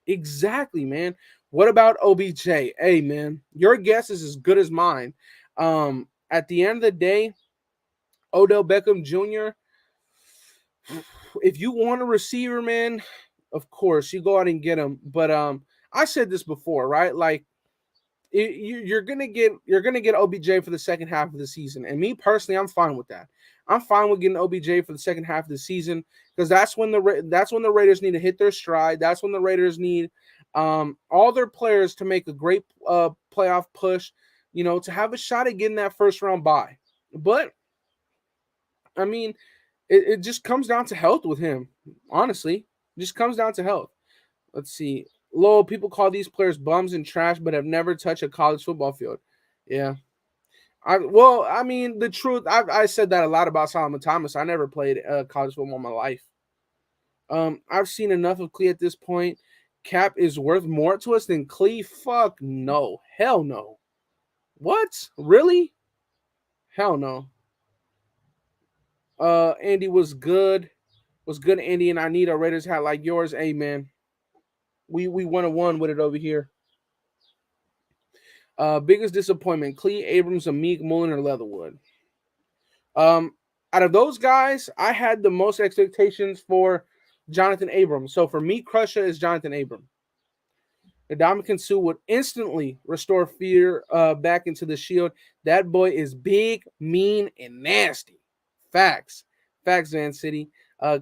Exactly, man. What about OBJ? Hey, man, your guess is as good as mine. At the end of the day, Odell Beckham Jr., if you want a receiver, man, of course you go out and get him. But I said this before, right? Like you're gonna get OBJ for the second half of the season, and me personally, I'm fine with that. I'm fine with getting OBJ for the second half of the season because that's when the Raiders need to hit their stride. That's when the Raiders need all their players to make a great playoff push. To have a shot at getting that first round bye. But I mean, it just comes down to health with him. Honestly, it just comes down to health. Let's see. Lowell, people call these players bums and trash, but have never touched a college football field. Yeah. I mean, the truth, I said that a lot about Solomon Thomas. I never played college football in my life. I've seen enough of Clee at this point. Cap is worth more to us than Clee. Fuck no. Hell no. What? Really? Hell no. Andy was good. Was good, Andy, and I need a Raiders hat like yours. Hey, man. We 1-1 with it over here. Biggest disappointment: Clee, Abrams, Amik, Mullen, or Leatherwood. Out of those guys, I had the most expectations for Jonathan Abrams. So for me, Crusher is Jonathan Abrams. Ndamukong Suh would instantly restore fear back into the Shield. That boy is big, mean, and nasty. Facts. Facts, Van City.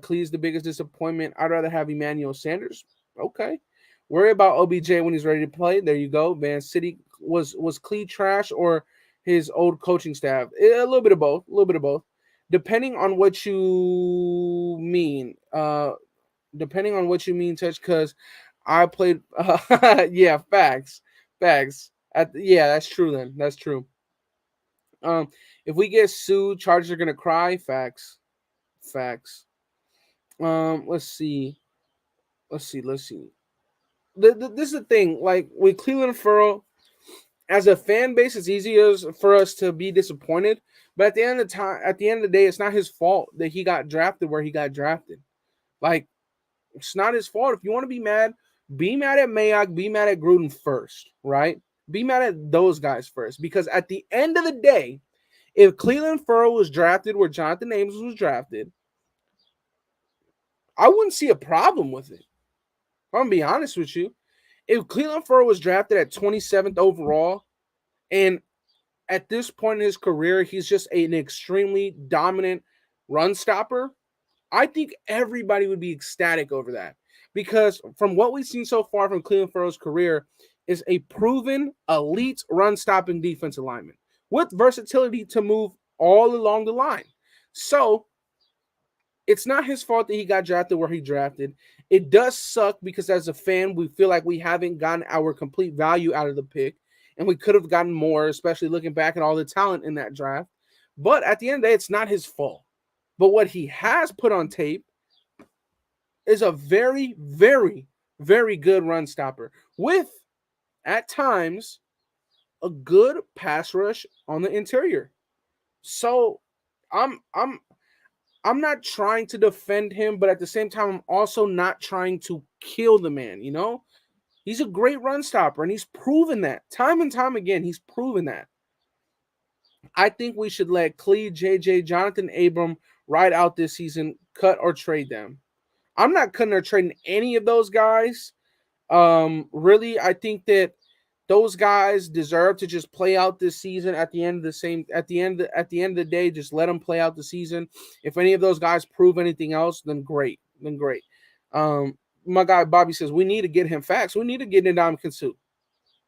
Clee's the biggest disappointment. I'd rather have Emmanuel Sanders. Okay. Worry about OBJ when he's ready to play. There you go. Van City. Was Clee trash or his old coaching staff? A little bit of both. A little bit of both. Depending on what you mean. Depending on what you mean, Touch, because I played. Yeah, facts. Facts. Yeah, that's true then. That's true. If we get sued, Chargers are gonna cry. Facts. Facts. Let's see. Let's see. This is the thing. Like with Cleveland Furrow, as a fan base, it's easier for us to be disappointed. But at the end of the day, it's not his fault that he got drafted where he got drafted. Like, it's not his fault. If you want to be mad at Mayock, be mad at Gruden first, right? Be mad at those guys first. Because at the end of the day, if Cleveland Furrow was drafted where Jonathan Abrams was drafted, I wouldn't see a problem with it. I'm going to be honest with you. If Cleveland Furrow was drafted at 27th overall, and at this point in his career, he's just an extremely dominant run stopper, I think everybody would be ecstatic over that. Because from what we've seen so far from Cleveland Furrow's career is a proven elite run-stopping defensive lineman with versatility to move all along the line. So it's not his fault that he got drafted where he drafted. It does suck because as a fan, we feel like we haven't gotten our complete value out of the pick, and we could have gotten more, especially looking back at all the talent in that draft. But at the end of the day, it's not his fault. But what he has put on tape is a very, very, very good run stopper with, at times, a good pass rush on the interior. So I'm not trying to defend him, but at the same time, I'm also not trying to kill the man, He's a great run stopper, and he's proven that. Time and time again, he's proven that. I think we should let Clee, JJ, Jonathan Abram ride out this season, cut or trade them. I'm not cutting or trading any of those guys. Really, I think that those guys deserve to just play out this season at the end of the day, just let them play out the season. If any of those guys prove anything else, then great. My guy Bobby says we need to get him facts. We need to get Ndamukong Suh.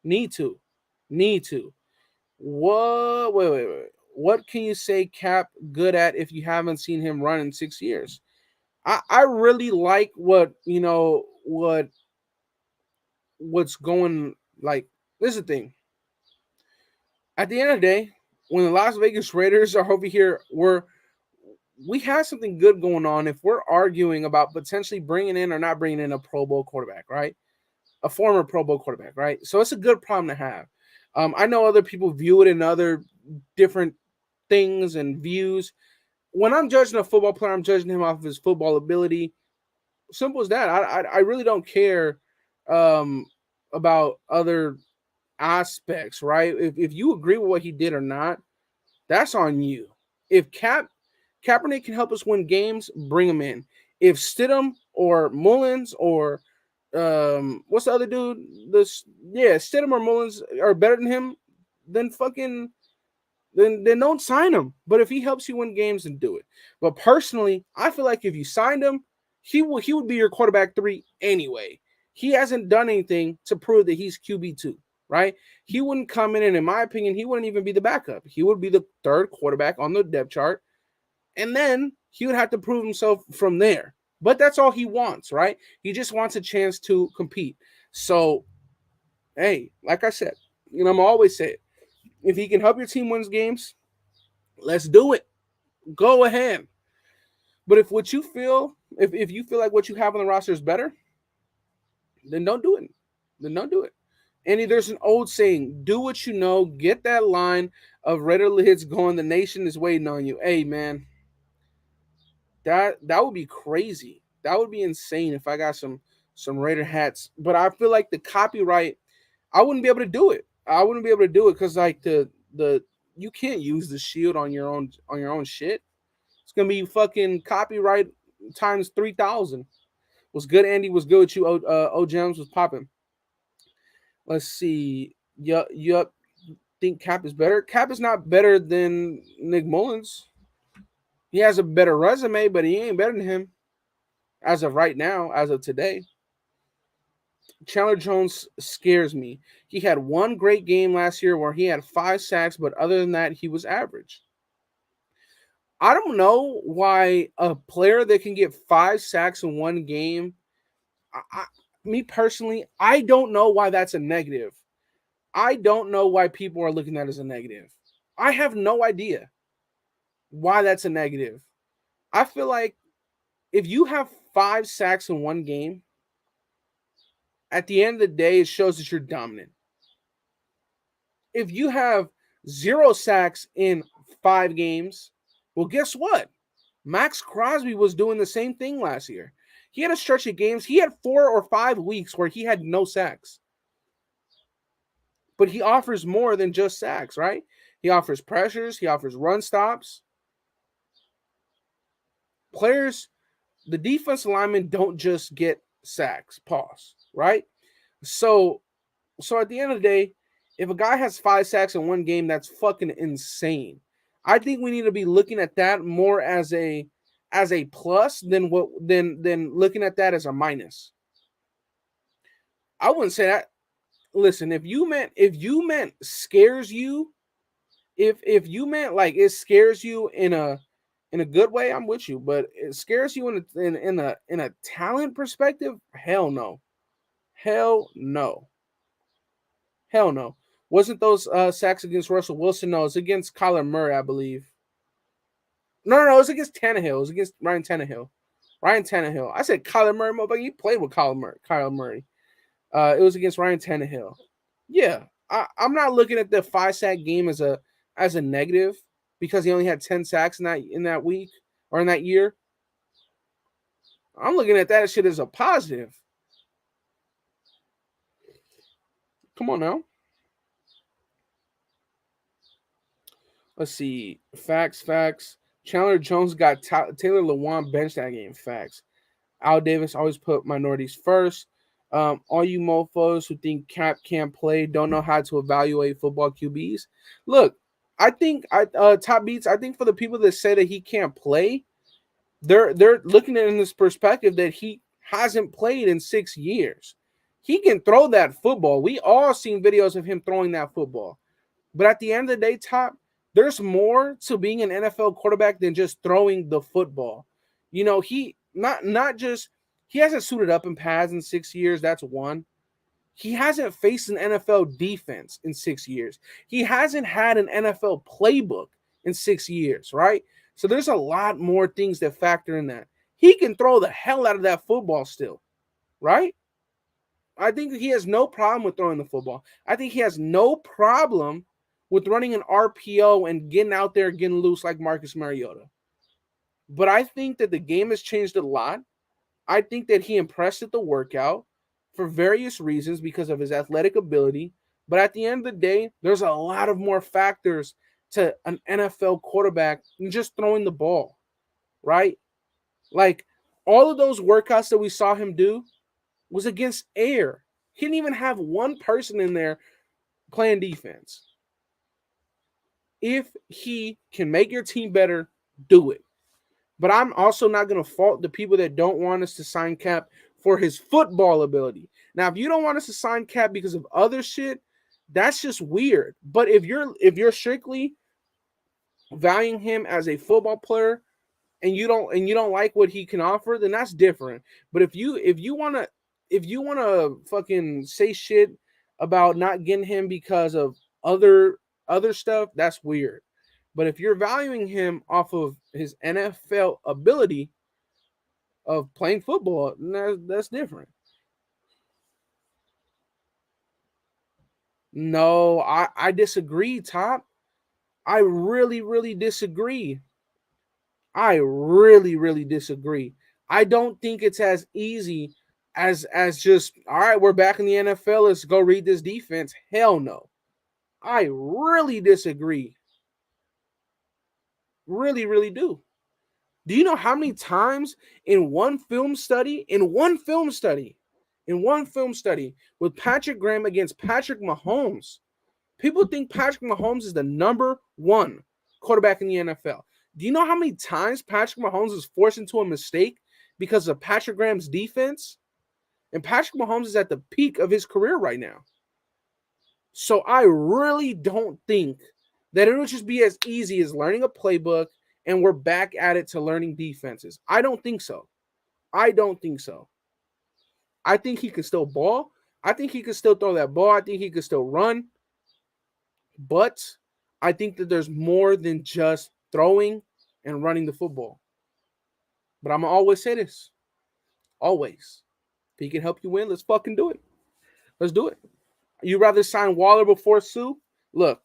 Need to. What? Wait. What can you say Cap good at if you haven't seen him run in 6 years? I really like what's going, like, this is the thing. At the end of the day, when the Las Vegas Raiders are over here, we have something good going on if we're arguing about potentially bringing in or not bringing in a Pro Bowl quarterback, right? a former Pro Bowl quarterback, right? So it's a good problem to have. I know other people view it in other different things and views. When I'm judging a football player, I'm judging him off of his football ability. Simple as that. I really don't care about other aspects, right? If you agree with what he did or not, that's on you. If Kaepernick can help us win games, bring him in. If Stidham or Mullins or what's the other dude? Stidham or Mullins are better than him, then then don't sign him. But if he helps you win games, then do it. But personally, I feel like if you signed him, he would be your quarterback 3 anyway. He hasn't done anything to prove that he's QB2, right? He wouldn't come in, and in my opinion, he wouldn't even be the backup. He would be the 3rd quarterback on the depth chart, and then he would have to prove himself from there. But that's all he wants, right? He just wants a chance to compete. So, hey, like I said, I'm going to always say it. If he can help your team win games, let's do it. Go ahead. But if you feel like what you have on the roster is better, then don't do it. And there's an old saying, do what you know, get that line of Raider lids going. The nation is waiting on you. Hey, man, that would be crazy. That would be insane if I got some Raider hats. But I feel like the copyright, I wouldn't be able to do it. Because like the you can't use the shield on your own shit. It's gonna be fucking copyright times 3,000. What's good, Andy? What's good with you? O Gems was popping. Let's see. Yup. Think Cap is better? Cap is not better than Nick Mullins. He has a better resume, but he ain't better than him as of right now, as of today. Chandler Jones scares me. He had one great game last year where he had 5 sacks, but other than that, he was average. I don't know why a player that can get 5 sacks in one game, me personally, I don't know why that's a negative. I don't know why people are looking at it as a negative. I have no idea why that's a negative. I feel like if you have 5 sacks in one game, at the end of the day, it shows that you're dominant. If you have 0 sacks in 5 games, well, guess what? Max Crosby was doing the same thing last year. He had a stretch of games. He had 4 or 5 weeks where he had no sacks. But he offers more than just sacks, right? He offers pressures. He offers run stops. Players, the defensive linemen don't just get sacks, pause, right? So at the end of the day, if a guy has 5 sacks in one game, that's fucking insane. I think we need to be looking at that more as a plus than looking at that as a minus. I wouldn't say that. Listen, if you meant scares you, if you meant like it scares you in a good way, I'm with you. But it scares you in a talent perspective, hell no. Hell no. Hell no. Wasn't those sacks against Russell Wilson? No, it's against Kyler Murray, I believe. No, it was against Tannehill. It was against Ryan Tannehill. I said Kyler Murray, but he played with Kyler Murray. It was against Ryan Tannehill. Yeah, I'm not looking at the 5 sack game as a negative because he only had 10 sacks in that week or in that year. I'm looking at that shit as a positive. Come on now. Let's see. Facts. Chandler Jones got Taylor Lewan benched that game. Facts. Al Davis always put minorities first. All you mofos who think Cap can't play don't know how to evaluate football QBs. Look, I think Top Beats. I think for the people that say that he can't play, they're looking at it in this perspective that he hasn't played in 6 years. He can throw that football. We all seen videos of him throwing that football. But at the end of the day, Top, there's more to being an NFL quarterback than just throwing the football. He not just he hasn't suited up in pads in 6 years. That's one. He hasn't faced an NFL defense in 6 years. He hasn't had an NFL playbook in 6 years, right? So there's a lot more things that factor in that. He can throw the hell out of that football still, right? I think he has no problem with throwing the football. I think he has no problem with running an RPO and getting out there, getting loose like Marcus Mariota. But I think that the game has changed a lot. I think that he impressed at the workout for various reasons because of his athletic ability. But at the end of the day, there's a lot of more factors to an NFL quarterback than just throwing the ball, right? Like all of those workouts that we saw him do was against air. He didn't even have one person in there playing defense. If he can make your team better, do it. But I'm also not going to fault the people that don't want us to sign Cap for his football ability. Now, if you don't want us to sign Cap because of other shit, that's just weird. But if you're strictly valuing him as a football player and you don't like what he can offer, then that's different. But if you wanna fucking say shit about not getting him because of other stuff, that's weird. But if you're valuing him off of his NFL ability of playing football, that's different. No, I disagree, Top. I really, really disagree. I really, really disagree. I don't think it's as easy as just all right, we're back in the NFL. Let's go read this defense. Hell no. I really disagree. Really, really do. Do you know how many times in one film study, with Patrick Graham against Patrick Mahomes, people think Patrick Mahomes is the number one quarterback in the NFL. Do you know how many times Patrick Mahomes was forced into a mistake because of Patrick Graham's defense? And Patrick Mahomes is at the peak of his career right now. So I really don't think that it'll just be as easy as learning a playbook and we're back at it to learning defenses. I don't think so. I don't think so. I think he can still ball. I think he can still throw that ball. I think he can still run. But I think that there's more than just throwing and running the football. But I'm going to always say this. Always. If he can help you win, let's fucking do it. Let's do it. You rather sign Waller before Sue? Look,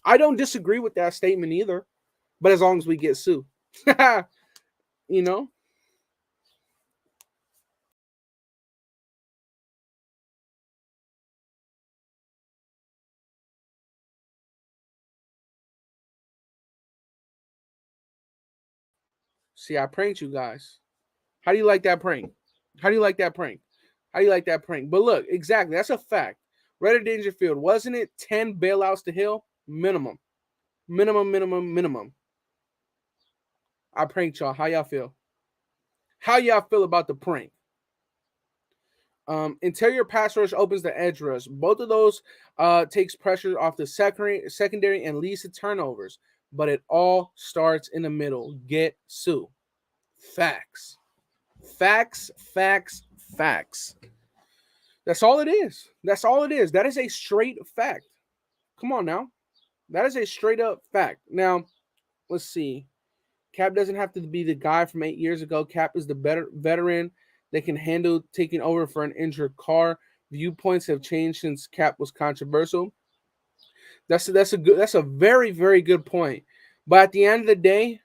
I don't disagree with that statement either. But as long as we get Sue. You know? See, I pranked you guys. How do you like that prank? How do you like that prank? How do you like that prank? But look, exactly, that's a fact. Reddit Dangerfield, wasn't it 10 bailouts to Hill? Minimum. Minimum. I pranked y'all. How y'all feel? How y'all feel about the prank? Interior pass rush opens the edge rush. Both of those takes pressure off the secondary and leads to turnovers. But it all starts in the middle. Get Sue. Facts. Facts. That's all it is. That is a straight fact. Come on now. That is a straight up fact. Now, let's see. Cap doesn't have to be the guy from 8 years ago. Cap is the better veteran that can handle taking over for an injured Carr. Viewpoints have changed since Cap was controversial. That's a very, very good point. But at the end of the day,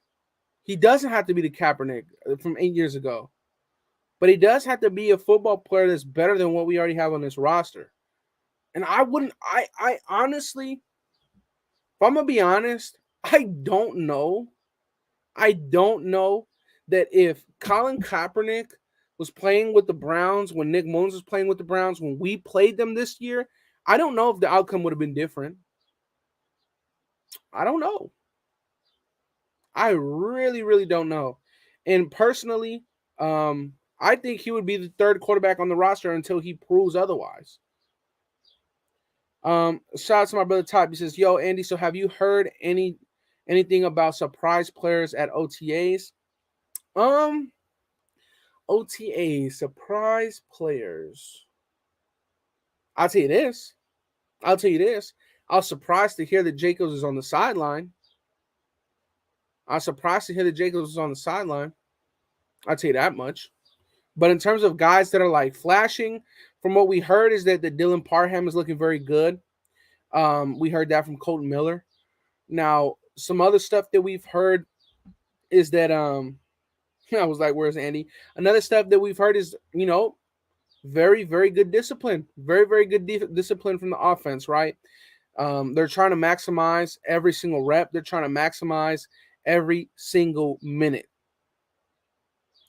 he doesn't have to be the Kaepernick from 8 years ago. But he does have to be a football player that's better than what we already have on this roster. And I honestly, if I'm going to be honest, I don't know that if Colin Kaepernick was playing with the Browns, when Nick Mullins was playing with the Browns, when we played them this year, I don't know if the outcome would have been different. I don't know. I really, really don't know. And personally, I think he would be the third quarterback on the roster until he proves otherwise. Shout out to my brother Todd. He says, "Yo, Andy, so have you heard anything about surprise players at OTAs?" OTAs, surprise players. I'll tell you this. I was surprised to hear that Jacobs is on the sideline. I'll tell you that much. But in terms of guys that are like flashing From what we heard is that the Dylan Parham is looking very good. We heard that from Colton Miller. Now, some other stuff that we've heard is that I was like, "Where's Andy?" Another stuff that we've heard is very very good discipline, very very good discipline from the offense. Right? They're trying to maximize every single rep. They're trying to maximize every single minute.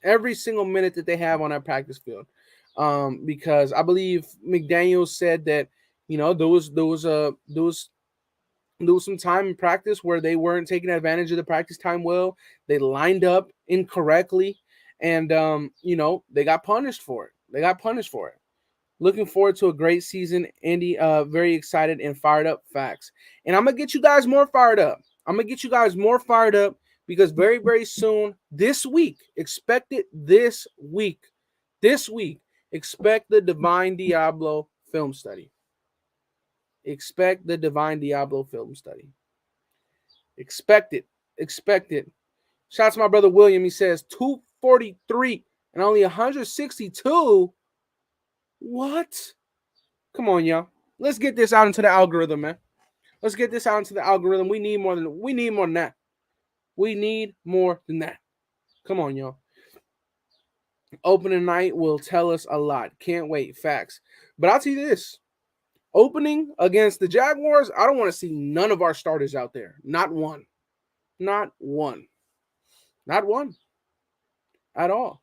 Every single minute that they have on that practice field. Because I believe McDaniels said that there was some time in practice where they weren't taking advantage of the practice time well. They lined up incorrectly, and they got punished for it. They got punished for it. Looking forward to a great season, Andy. Very excited and fired up. Facts. And I'm gonna get you guys more fired up. Because very, very soon, this week, expect it this week. This week, expect the Divine Diablo film study. Expect the Divine Diablo film study. Expect it. Expect it. Shout out to my brother William. He says 243 and only 162. What? Come on, y'all. Let's get this out into the algorithm, man. Let's get this out into the algorithm. We need more than that. We need more than that. Come on, y'all. Opening night will tell us a lot. Can't wait. Facts. But I'll tell you this. Opening against the Jaguars, I don't want to see none of our starters out there. Not one. Not one. Not one. At all.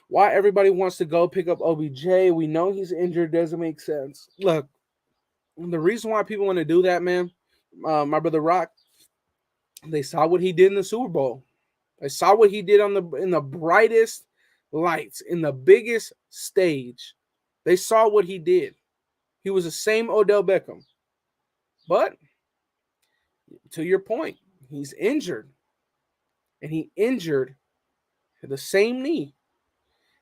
Why everybody wants to go pick up OBJ. We know he's injured. Doesn't make sense. Look, the reason why people want to do that, man, my brother Rock, they saw what he did in the Super Bowl. They saw what he did in the brightest lights, in the biggest stage. They saw what he did. He was the same Odell Beckham. But to your point, he's injured. And he injured the same knee.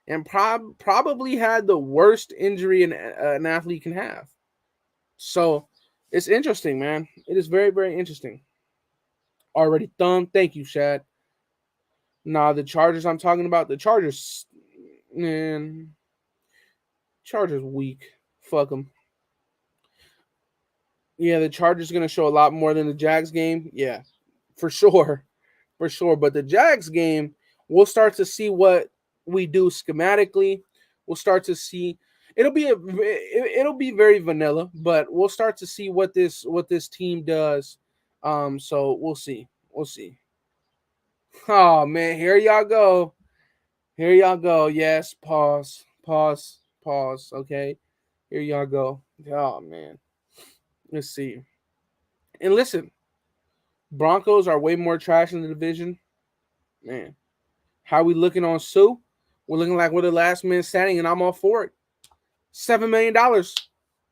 And probably had the worst injury an athlete can have. So it's interesting, man. It is very, very interesting. Already thumbed. Thank you, Shad. Nah, the Chargers I'm talking about, the Chargers, man, Chargers weak. Fuck them. Yeah, the Chargers are going to show a lot more than the Jags game. Yeah, for sure. For sure. But the Jags game, we'll start to see what we do schematically. We'll start to see. It'll be very vanilla, but we'll start to see what this team does. So we'll see. We'll see. Oh man, here y'all go. Here y'all go. Yes, pause. Okay. Here y'all go. Oh man. Let's see. And listen, Broncos are way more trash in the division. Man. How we looking on Sue? We're looking like we're the last man standing, and I'm all for it. $7 million.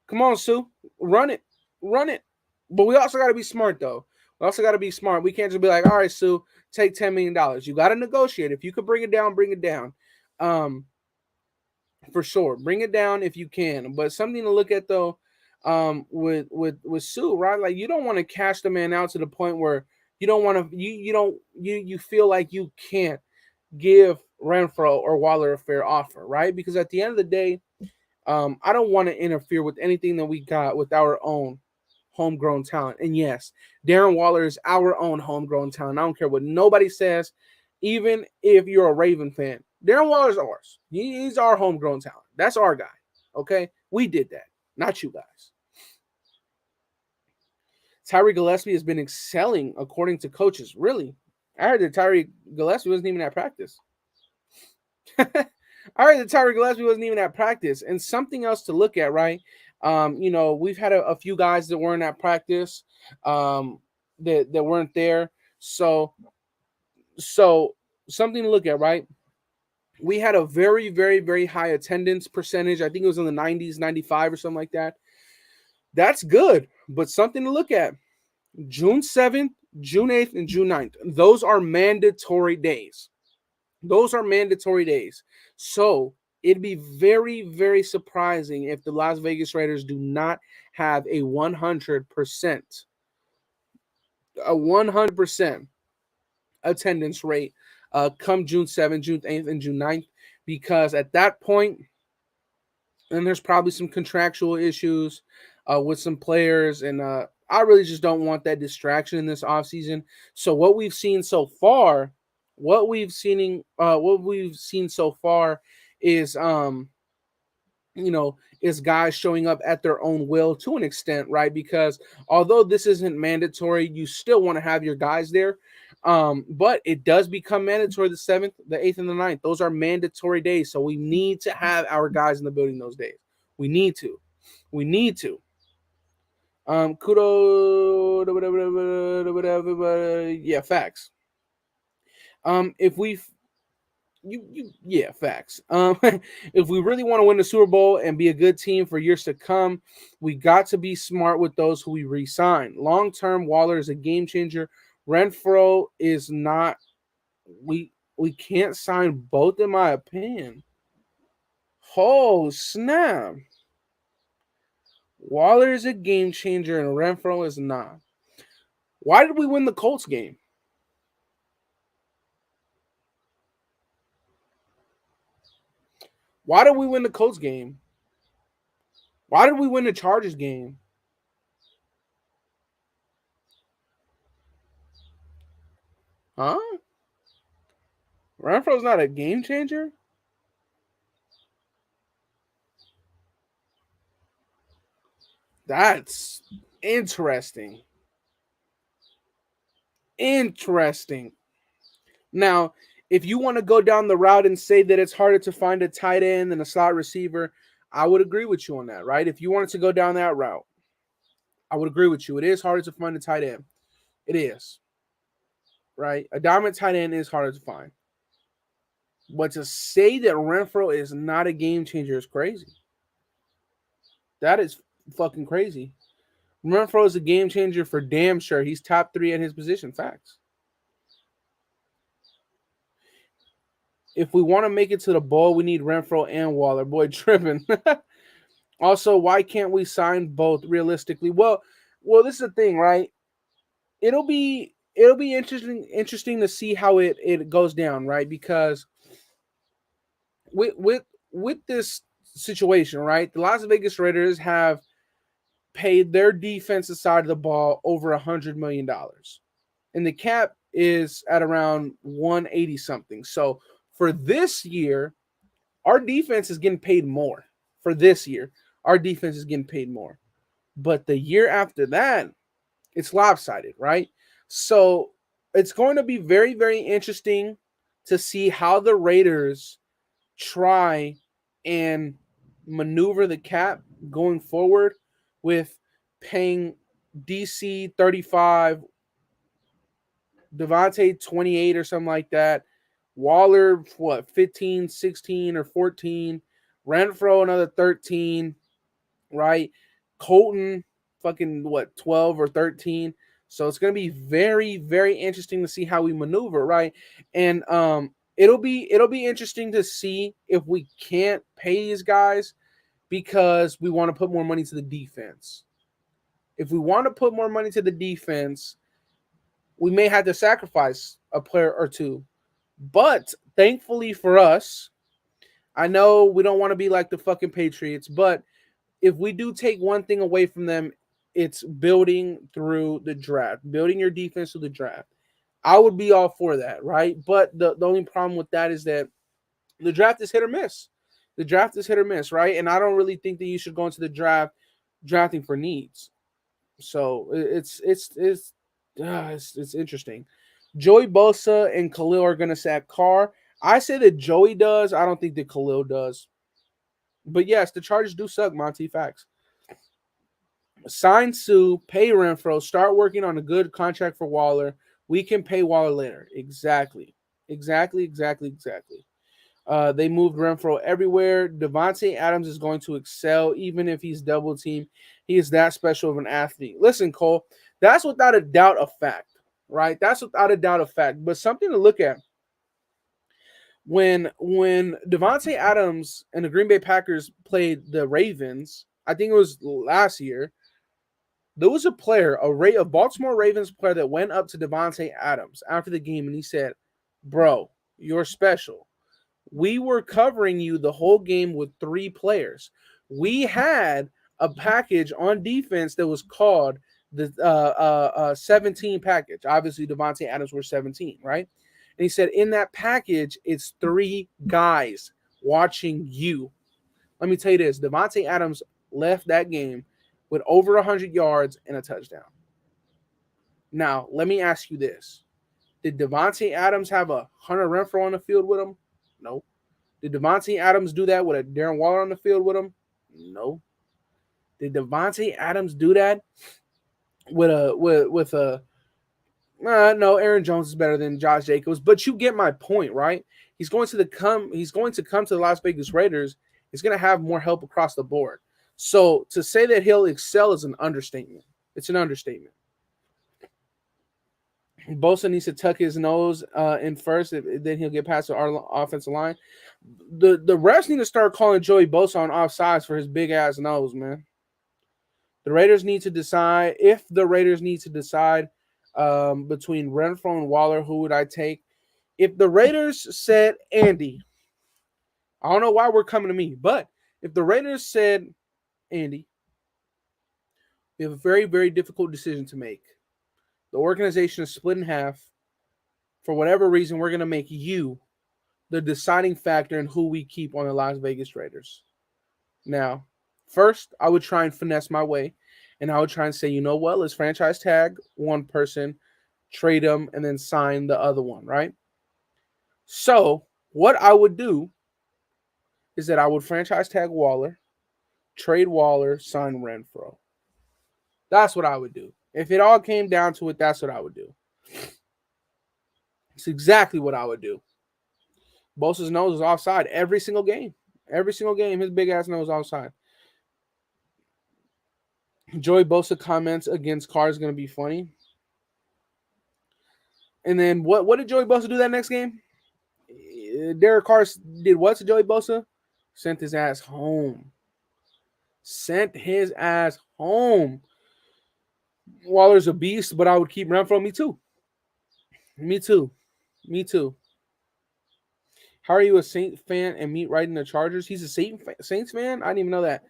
Come on, Sue. Run it. Run it. But we also got to be smart, though. We also got to be smart. We can't just be like, all right, Sue, take $10 million. You got to negotiate. If you could bring it down, bring it down. For sure. Bring it down if you can. But something to look at, though, with Sue, right? Like, you don't want to cash the man out to the point where you don't want to, you feel like you can't give Renfro or Waller a fair offer, right? Because at the end of the day, I don't want to interfere with anything that we got with our own homegrown talent. And yes, Darren Waller is our own homegrown talent. I don't care what nobody says, even if you're a Raven fan. Darren Waller's ours. He's our homegrown talent. That's our guy. Okay? We did that, not you guys. Tyree Gillespie has been excelling according to coaches. Really? I heard that Tyree Gillespie wasn't even at practice. I heard that Tyree Gillespie wasn't even at practice. And something else to look at, right? We've had a few guys that weren't at practice, that weren't there. So something to look at, right? We had a very, very, very high attendance percentage. I think it was in the 90s, 95 or something like that. That's good, but something to look at. June 7th, June 8th, and June 9th. Those are mandatory days. So it'd be very, very surprising if the Las Vegas Raiders do not have a 100% attendance rate come June 7th, June 8th, and June 9th, because at that point, And there's probably some contractual issues with some players. And I really just don't want that distraction in this offseason. So what we've seen so far, what we've seen so far is is guys showing up at their own will to an extent, right? Because although this isn't mandatory, you still want to have your guys there. But it does become mandatory the 7th, the 8th, and the 9th. Those are mandatory days. So we need to have our guys in the building those days. We need to. We need to. Kudo. Yeah, facts. If we yeah, facts. If we really want to win the Super Bowl and be a good team for years to come, we got to be smart with those who we re-sign. Long term, Waller is a game changer. Renfro is not. We can't sign both, in my opinion. Oh snap! Waller is a game changer and Renfro is not. Why did we win the Colts game? Why did we win the Colts game? Why did we win the Chargers game? Huh? Renfro's not a game changer? That's interesting. Interesting. Now, if you want to go down the route and say that it's harder to find a tight end than a slot receiver, I would agree with you on that, right? If you wanted to go down that route, I would agree with you. It is harder to find a tight end. It is, right? A dominant tight end is harder to find. But to say that Renfro is not a game changer is crazy. That is fucking crazy. Renfro is a game changer for damn sure. He's top 3 at his position. Facts. If we want to make it to the bowl, we need Renfro and Waller. Boy, tripping. Also, why can't we sign both realistically? Well, this is the thing, right? It'll be interesting to see how it goes down, right? Because with this situation, right? The Las Vegas Raiders have paid their defensive side of the ball over $100 million, and the cap is at around 180 something. So for this year, our defense is getting paid more. For this year, our defense is getting paid more. But the year after that, it's lopsided, right? So it's going to be very, very interesting to see how the Raiders try and maneuver the cap going forward with paying DC 35, Devontae 28 or something like that. Waller, 15, 16, or 14. Renfro, another 13, right? Colton, fucking 12 or 13. So it's going to be very, very interesting to see how we maneuver, right? And it'll be interesting to see if we can't pay these guys because we want to put more money to the defense. If we want to put more money to the defense, we may have to sacrifice a player or two. But thankfully for us, I know we don't want to be like the fucking Patriots, but if we do take one thing away from them, it's building through the draft, building your defense through the draft. I would be all for that, right? But the only problem with that is that the draft is hit or miss. The draft is hit or miss, right? And I don't really think that you should go into the draft drafting for needs. So it's interesting. Joey Bosa and Khalil are going to sack Carr. I say that Joey does. I don't think that Khalil does. But yes, the Chargers do suck, Monty. Facts. Sign Sue, pay Renfro, start working on a good contract for Waller. We can pay Waller later. Exactly. They moved Renfro everywhere. Devontae Adams is going to excel even if he's double teamed. He is that special of an athlete. Listen, Cole, that's without a doubt a fact, right? That's without a doubt a fact. But something to look at. When Devontae Adams and the Green Bay Packers played the Ravens, I think it was last year, there was a player, a Baltimore Ravens player that went up to Devontae Adams after the game and he said, "Bro, you're special. We were covering you the whole game with 3 players. We had a package on defense that was called the 17 package. Obviously, Devontae Adams were 17, right? And he said in that package, it's 3 guys watching you. Let me tell you this: Devontae Adams left that game with over 100 yards and a touchdown. Now, let me ask you this: did Devontae Adams have a Hunter Renfrow on the field with him? No. Did Devontae Adams do that with a Darren Waller on the field with him? No. Did Devontae Adams do that with a no, Aaron Jones is better than Josh Jacobs, but you get my point, right? He's going to come to the Las Vegas Raiders. He's going to have more help across the board. So to say that he'll excel is an understatement. It's an understatement. Bosa needs to tuck his nose in first, then he'll get past our offensive line. The refs need to start calling Joey Bosa on offsides for his big ass nose, man. The Raiders need to decide between Renfrow and Waller, who would I take? If the Raiders said Andy, I don't know why we're coming to me, but if the Raiders said Andy, we have a very, very difficult decision to make. The organization is split in half. For whatever reason, we're going to make you the deciding factor in who we keep on the Las Vegas Raiders. Now, first, I would try and finesse my way, and I would try and say, you know what, let's franchise tag one person, trade them, and then sign the other one, right? So, what I would do is that I would franchise tag Waller, trade Waller, sign Renfrow. That's what I would do. If it all came down to it, that's what I would do. It's exactly what I would do. Bosa's nose is offside every single game. Every single game, his big ass nose is offside. Joey Bosa comments against Carr is going to be funny. And then what did Joey Bosa do that next game? Derek Carr did what to Joey Bosa? Sent his ass home. Waller's a beast, but I would keep Renfrow. Me too. How are you a Saints fan and meet riding the Chargers? He's a Saints fan? I didn't even know that.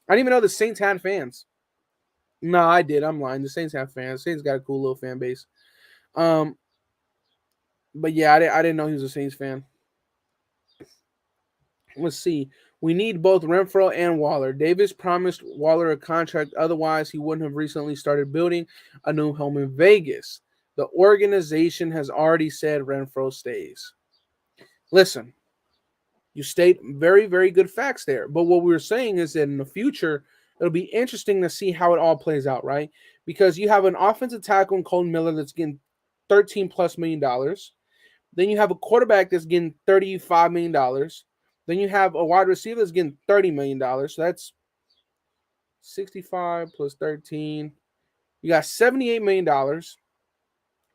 I didn't even know the Saints had fans. No, I did. I'm lying. The Saints have fans. Saints got a cool little fan base. But yeah, I didn't know he was a Saints fan. Let's see. We need both Renfrow and Waller. Davis promised Waller a contract. Otherwise, he wouldn't have recently started building a new home in Vegas. The organization has already said Renfrow stays. Listen, you state very, very good facts there. But what we were saying is that in the future, it'll be interesting to see how it all plays out, right? Because you have an offensive tackle in Colin Miller that's getting $13+ million. Then you have a quarterback that's getting $35 million. Then you have a wide receiver that's getting $30 million. So that's 65 plus 13. You got $78 million.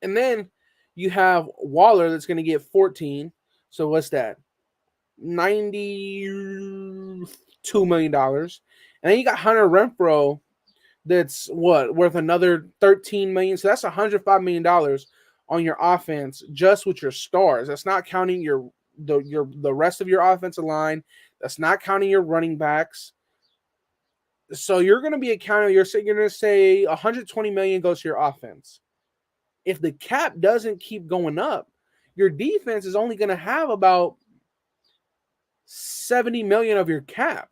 And then you have Waller that's going to get 14. So what's that? $92 million. And then you got Hunter Renfrow that's worth another $13 million. So that's $105 million on your offense just with your stars. That's not counting the rest of your offensive line. That's not counting your running backs. So you're going to be accounting. You're going to say 120 million goes to your offense. If the cap doesn't keep going up, your defense is only going to have about 70 million of your cap.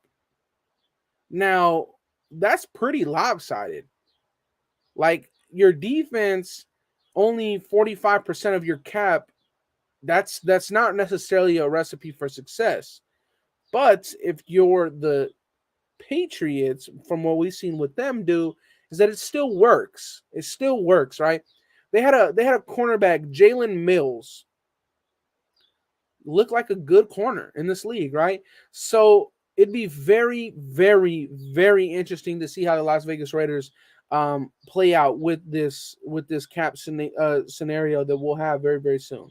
Now, that's pretty lopsided. Like your defense, only 45% of your cap. That's not necessarily a recipe for success. But if you're the Patriots, from what we've seen with them do, is that it still works. It still works, right? They had a cornerback, Jalen Mills, look like a good corner in this league, right? So it'd be very, very, very interesting to see how the Las Vegas Raiders play out with this cap scenario that we'll have very, very soon.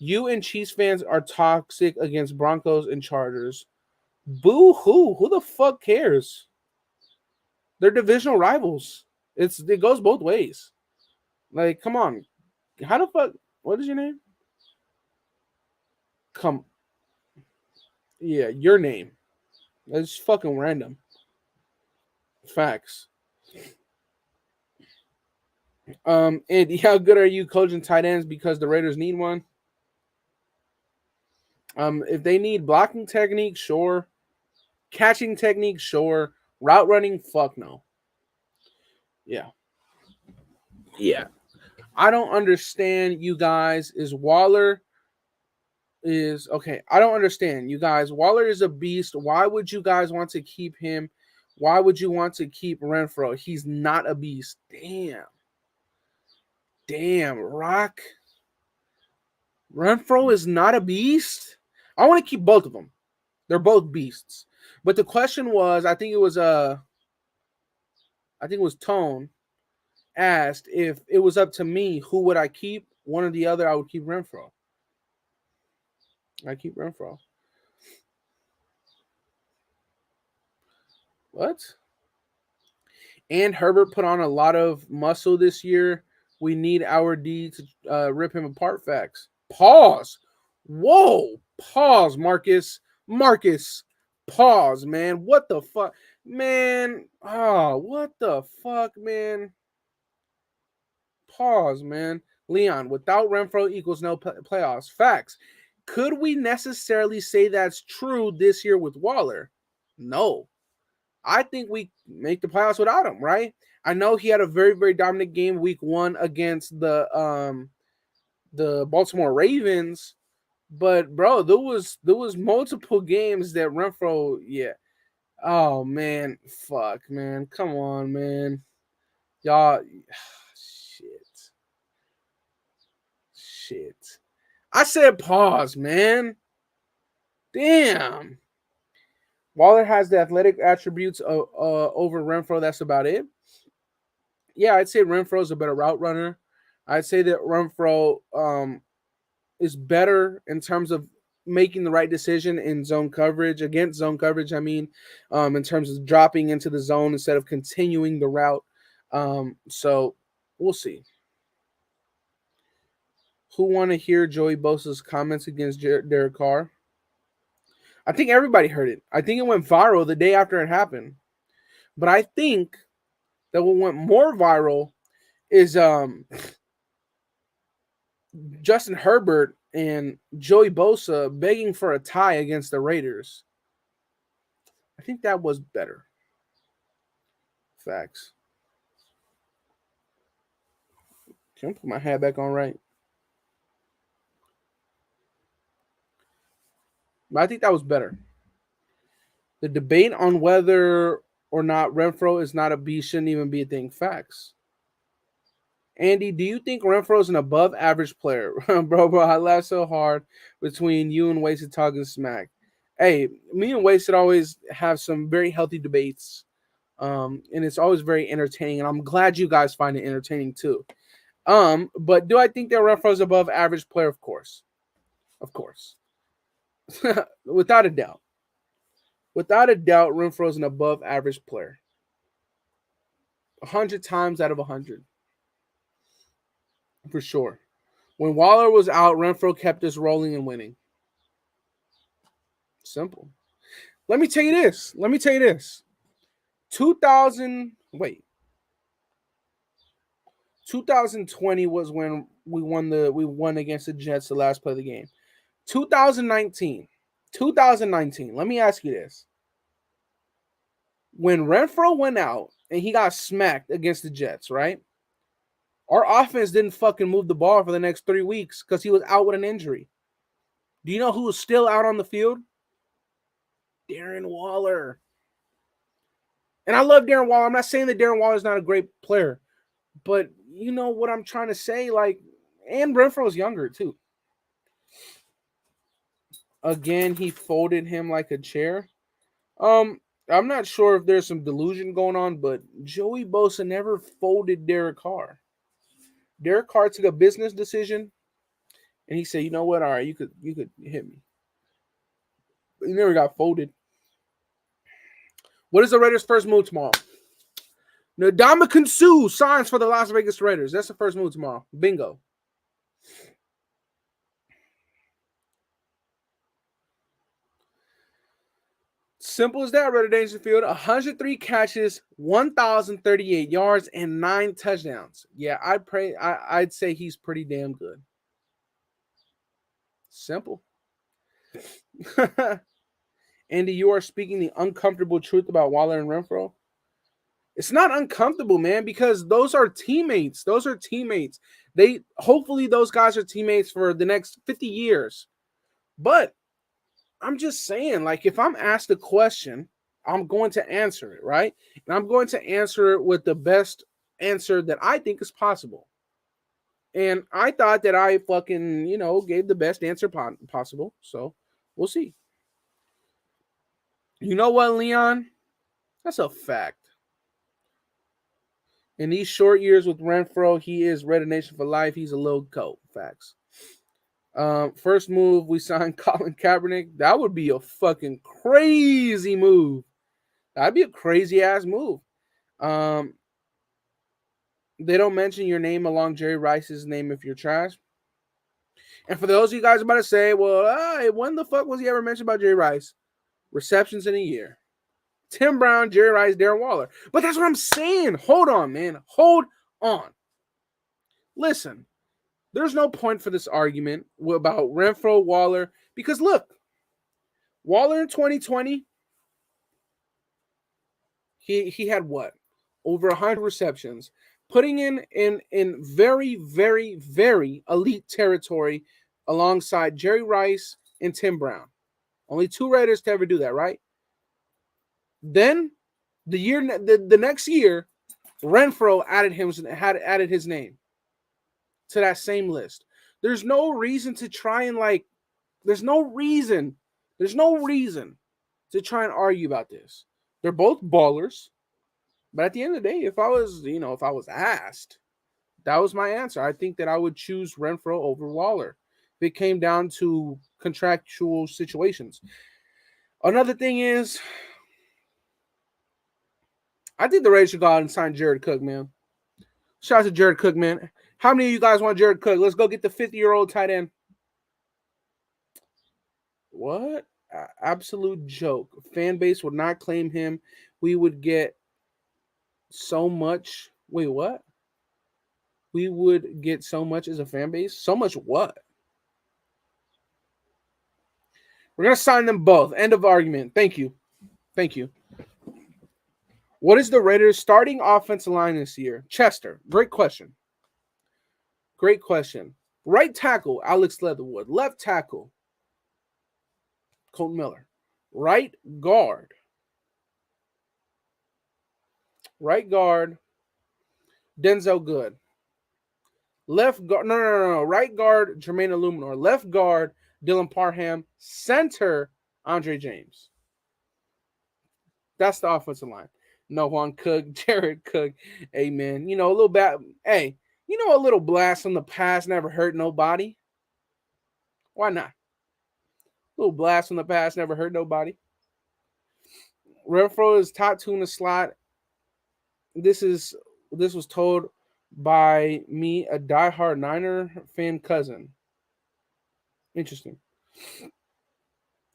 You and Chiefs fans are toxic against Broncos and Chargers. Boo-hoo. Who the fuck cares? They're divisional rivals. It goes both ways. Like, come on. How the fuck? What is your name? Yeah, your name. It's fucking random. Facts. And how good are you coaching tight ends because the Raiders need one? If they need blocking technique, sure. Catching technique, sure. Route running, fuck no. Yeah. Yeah. I don't understand, you guys. I don't understand, you guys. Waller is a beast. Why would you guys want to keep him? Why would you want to keep Renfro? He's not a beast. Damn, Rock. Renfro is not a beast. I want to keep both of them. They're both beasts. But the question was, I think it was Tone asked if it was up to me, who would I keep? One or the other, I would keep Renfro. I keep Renfro. What? And Herbert put on a lot of muscle this year. We need our D to rip him apart. Facts. Pause. Whoa. Pause, Marcus. Marcus. Pause, man. What the fuck? Man. Oh, what the fuck, man? Pause, man. Leon, without Renfro equals no playoffs. Facts. Could we necessarily say that's true this year with Waller? No. I think we make the playoffs without him, right? I know he had a very, very dominant game week 1 against the Baltimore Ravens, but bro, there was multiple games that Renfro, yeah. Oh man, fuck, man. Come on, man. Y'all shit. I said pause, man. Damn. Waller has the athletic attributes over Renfro. That's about it. Yeah, I'd say Renfro's a better route runner. I'd say that Renfro is better in terms of making the right decision in zone coverage, against zone coverage. I mean, in terms of dropping into the zone instead of continuing the route. So we'll see. Who want to hear Joey Bosa's comments against Derek Carr? I think everybody heard it. I think it went viral the day after it happened. But I think that what went more viral is Justin Herbert and Joey Bosa begging for a tie against the Raiders. I think that was better. Facts. Can I put my hat back on right? But I think that was better. The debate on whether or not Renfro is not a beast shouldn't even be a thing. Facts. Andy, do you think Renfro is an above average player? bro, I laughed so hard between you and Wasted talking smack. Hey, me and Wasted always have some very healthy debates. And it's always very entertaining. And I'm glad you guys find it entertaining too. But do I think that Renfro is above average player? Of course. Of course. Without a doubt. Without a doubt, Renfro is an above average player. 100 times out of 100. For sure. When Waller was out, Renfro kept us rolling and winning. Simple. Let me tell you this. 2020 was when we won against the Jets the last play of the game. 2019. Let me ask you this. When Renfro went out and he got smacked against the Jets, right? Our offense didn't fucking move the ball for the next 3 weeks because he was out with an injury. Do you know who was still out on the field? Darren Waller. And I love Darren Waller. I'm not saying that Darren Waller is not a great player, but you know what I'm trying to say? Like, and Renfro's younger too. Again, he folded him like a chair. I'm not sure if there's some delusion going on, but Joey Bosa never folded Derek Carr. Derek Carr took a business decision, and he said, "You know what? All right, you could hit me." He never got folded. What is the Raiders' first move tomorrow? Ndamukhong signs for the Las Vegas Raiders. That's the first move tomorrow. Bingo. Simple as that, Redder Dangerfield. 103 catches, 1,038 yards, and 9 touchdowns. Yeah, I'd say he's pretty damn good. Simple. Andy, you are speaking the uncomfortable truth about Waller and Renfro. It's not uncomfortable, man, because those are teammates. Those are teammates. Hopefully those guys are teammates for the next 50 years. But I'm just saying, like, if I'm asked a question, I'm going to answer it, right? And I'm going to answer it with the best answer that I think is possible. And I thought that I fucking, gave the best answer possible. So we'll see. You know what, Leon? That's a fact. In these short years with Renfro, he is Raider Nation for life. He's a little goat. Facts. First move, we signed Colin Kaepernick. That would be a fucking crazy move. That'd be a crazy ass move. They don't mention your name along Jerry Rice's name if you're trash. And for those of you guys about to say, well, when the fuck was he ever mentioned about Jerry Rice? Receptions in a year. Tim Brown, Jerry Rice, Darren Waller. But that's what I'm saying. Hold on, man. Hold on. Listen, there's no point for this argument about Renfro, Waller, because look, Waller in 2020, he had what? Over 100 receptions, putting in very, very, very elite territory alongside Jerry Rice and Tim Brown. Only 2 Raiders to ever do that, right? Then the next year, Renfro added his name to that same list. There's no reason to try and there's no reason to try and argue about this. They're both ballers. But at the end of the day, if I was asked, that was my answer. I think that I would choose Renfro over Waller if it came down to contractual situations. Another thing is, I think the Raiders should go out and sign Jared Cook, man. Shout out to Jared Cook, man. How many of you guys want Jared Cook? Let's go get the 50-year-old tight end. What? Absolute joke. Fan base would not claim him. We would get so much. Wait, what? We would get so much as a fan base? So much what? We're going to sign them both. End of argument. Thank you. What is the Raiders' starting offensive line this year? Chester. Great question. Right tackle, Alex Leatherwood. Left tackle, Colton Miller. Right guard, Denzel Good. Left guard, no. Right guard, Jermaine Illuminor. Left guard, Dylan Parham. Center, Andre James. That's the offensive line. Ndamukhong Cook, Jared Cook. Hey, man, a little bit. Hey, a little blast from the past never hurt nobody. Why not? A little blast from the past never hurt nobody. Renfro is top 2 in the slot. This was told by me, a diehard Niner fan cousin. Interesting.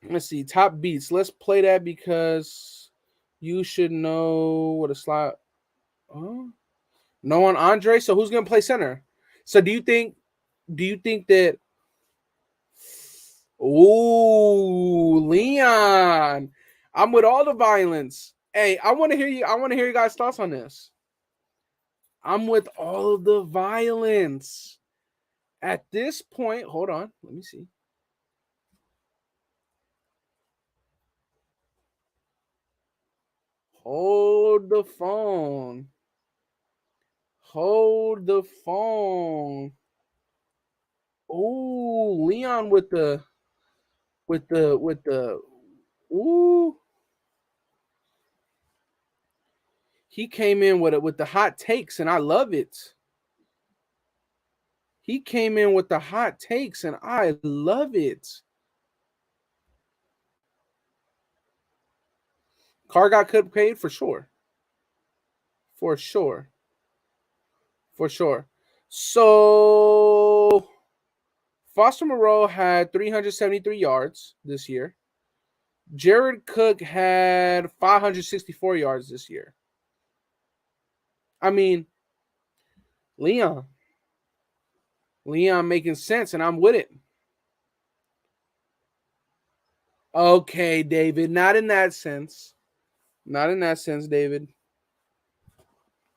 Let's see. Top beats. Let's play that because you should know what a slot. No one Andre. So who's gonna play center? So do you think that? Ooh, Leon. I'm with all the violence. Hey, I want to hear you guys' thoughts on this. I'm with all of the violence. At this point, hold on. Let me see. Hold the phone. Ooh, Leon with the ooh. He came in with the hot takes, and I love it. Carr got cut paid for sure. So Foster Moreau had 373 yards this year. Jared Cook had 564 yards this year. I mean, Leon making sense, and I'm with it. Okay, David, not in that sense. Not in that sense, David.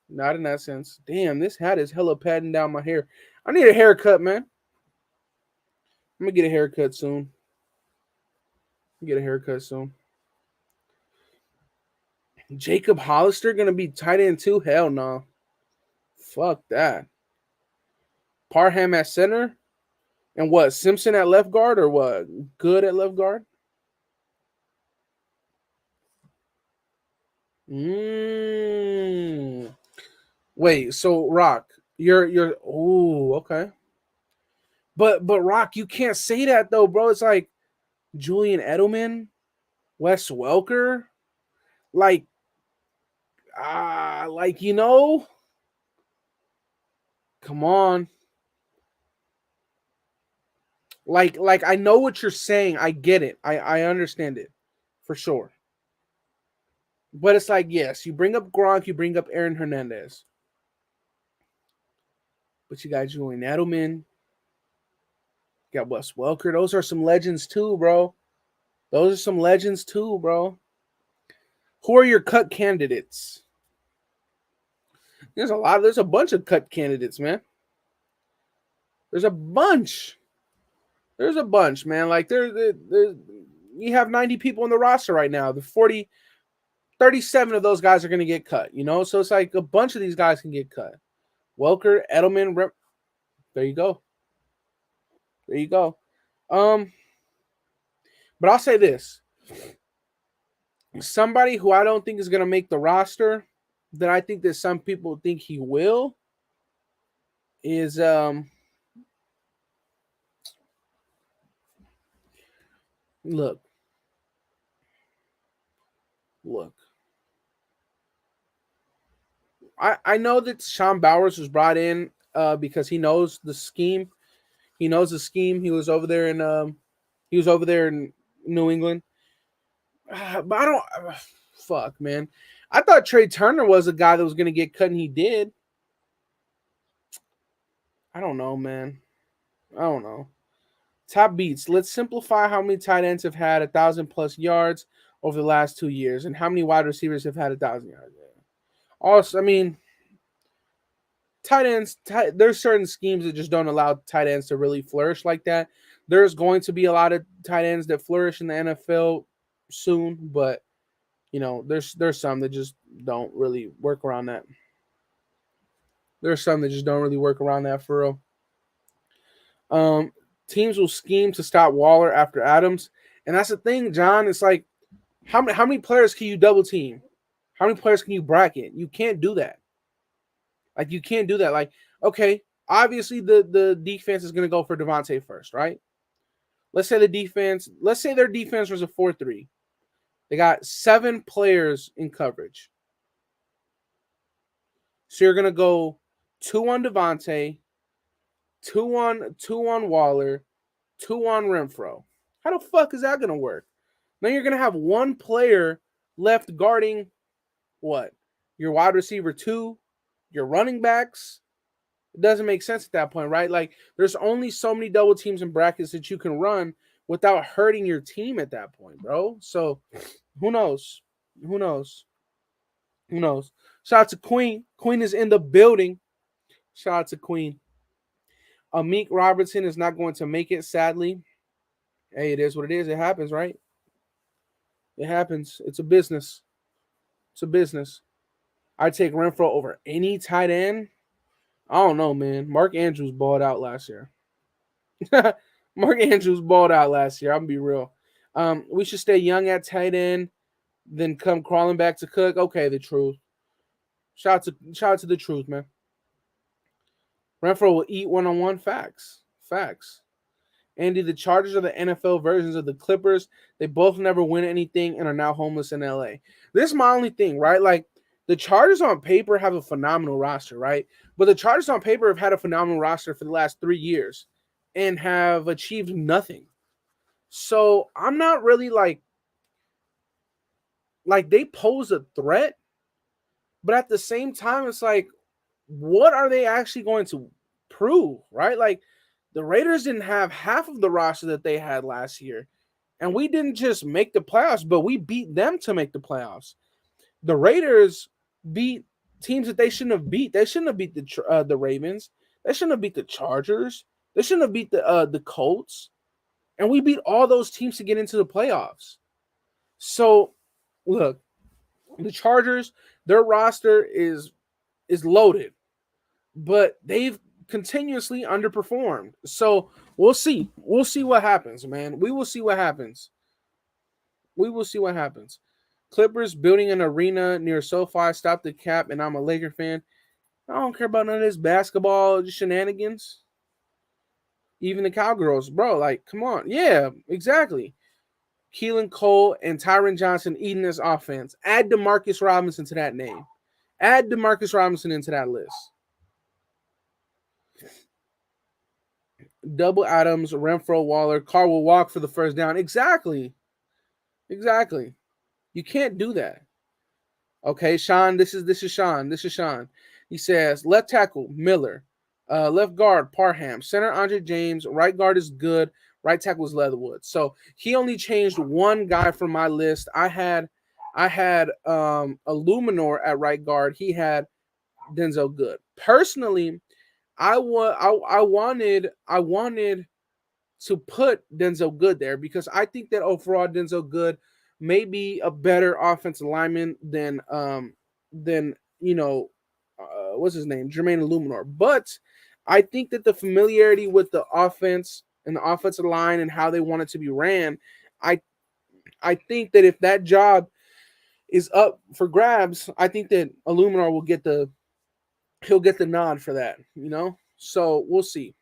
Not in that sense. Damn, this hat is hella patting down my hair. I need a haircut, man. I'm gonna get a haircut soon. Jacob Hollister gonna be tight end too? Hell no. Fuck that. Parham at center? And what, Simpson at left guard or what? Good at left guard? Wait, so Rock, you're okay. But Rock, you can't say that though, bro. It's like Julian Edelman, Wes Welker, like come on. Like I know what you're saying. I get it. I understand it for sure. But it's like, yes, you bring up Gronk, you bring up Aaron Hernandez. But you got Julian Edelman, you got Wes Welker. Those are some legends too, bro. Who are your cut candidates? There's a bunch of cut candidates, man. There's a bunch, man. Like there you have 90 people on the roster right now. The 37 of those guys are going to get cut, So it's like a bunch of these guys can get cut. Welker, Edelman, there you go. But I'll say this. Somebody who I don't think is going to make the roster, that I think that some people think he will, is look. I know that Sean Bowers was brought in because he knows the scheme. He knows the scheme. He was over there in New England. But I don't fuck, man. I thought Trey Turner was a guy that was going to get cut, and he did. I don't know, man. I don't know. Top beats. Let's simplify how many tight ends have had 1,000+ yards over the last 2 years, and how many wide receivers have had 1,000 yards. Also, I mean, tight ends. There's certain schemes that just don't allow tight ends to really flourish like that. There's going to be a lot of tight ends that flourish in the NFL soon, but there's some that just don't really work around that. There's some that just don't really work around that for real. Teams will scheme to stop Waller after Adams, and that's the thing, John. It's like how many players can you double team? How many players can you bracket? You can't do that. Like you can't do that. Like, okay, obviously the defense is gonna go for Devontae first, right? Let's say their defense was a 4-3. They got 7 players in coverage. So you're gonna go 2 on Devontae, 2 on Waller, 2 on Renfro. How the fuck is that gonna work? Now you're gonna have 1 player left guarding what? Your wide receiver 2, your running backs. It doesn't make sense at that point, right? Like there's only so many double teams and brackets that you can run without hurting your team at that point, bro. So who knows? Shout out to Queen. Queen is in the building. Shout out to Queen. Amik Robertson is not going to make it, sadly. Hey, it is what it is. It happens, right? It happens. It's a business. I'd take Renfro over any tight end. I don't know, man. Mark Andrews balled out last year. I'm gonna be real. We should stay young at tight end, then come crawling back to Cook. Okay, the truth. Shout out to the truth, man. Renfro will eat one-on-one. Facts. Andy, the Chargers are the NFL versions of the Clippers. They both never win anything and are now homeless in LA. This is my only thing, right? Like, the Chargers on paper have a phenomenal roster, right? But the Chargers on paper have had a phenomenal roster for the last 3 years and have achieved nothing. So I'm not really like like they pose a threat, but at the same time, it's like, what are they actually going to prove, right? Like the Raiders didn't have half of the roster that they had last year, and we didn't just make the playoffs, but we beat them to make the playoffs. The Raiders beat teams that they shouldn't have beat. They shouldn't have beat the Ravens. They shouldn't have beat the Chargers. They shouldn't have beat the Colts. And we beat all those teams to get into the playoffs. So, look, the Chargers, their roster is loaded, but they've continuously underperformed. So we'll see. We'll see what happens, man. We will see what happens. We will see what happens. Clippers building an arena near SoFi. Stop the cap, and I'm a Laker fan. I don't care about none of this basketball shenanigans. Even the Cowgirls, bro. Like, come on. Yeah, exactly. Keelan Cole and Tyron Johnson eating this offense. Add DeMarcus Robinson to that name. Add DeMarcus Robinson into that list. Double Adams, Renfro, Waller. Carr will walk for the first down. Exactly. You can't do that. Okay, Sean, this is Sean. He says, left tackle, Miller. Left guard, Parham. Center, Andre James. Right guard is good. Right tackle is Leatherwood. So he only changed one guy from my list. I had Illuminor at right guard. He had Denzel Good. Personally, I wanted to put Denzel Good there because I think that overall Denzel Good may be a better offensive lineman than what's his name, Jermaine Illuminor. But I think that the familiarity with the offense and the offensive line and how they want it to be ran, I think that if that job is up for grabs, I think that Illuminor will get the nod for that, So we'll see.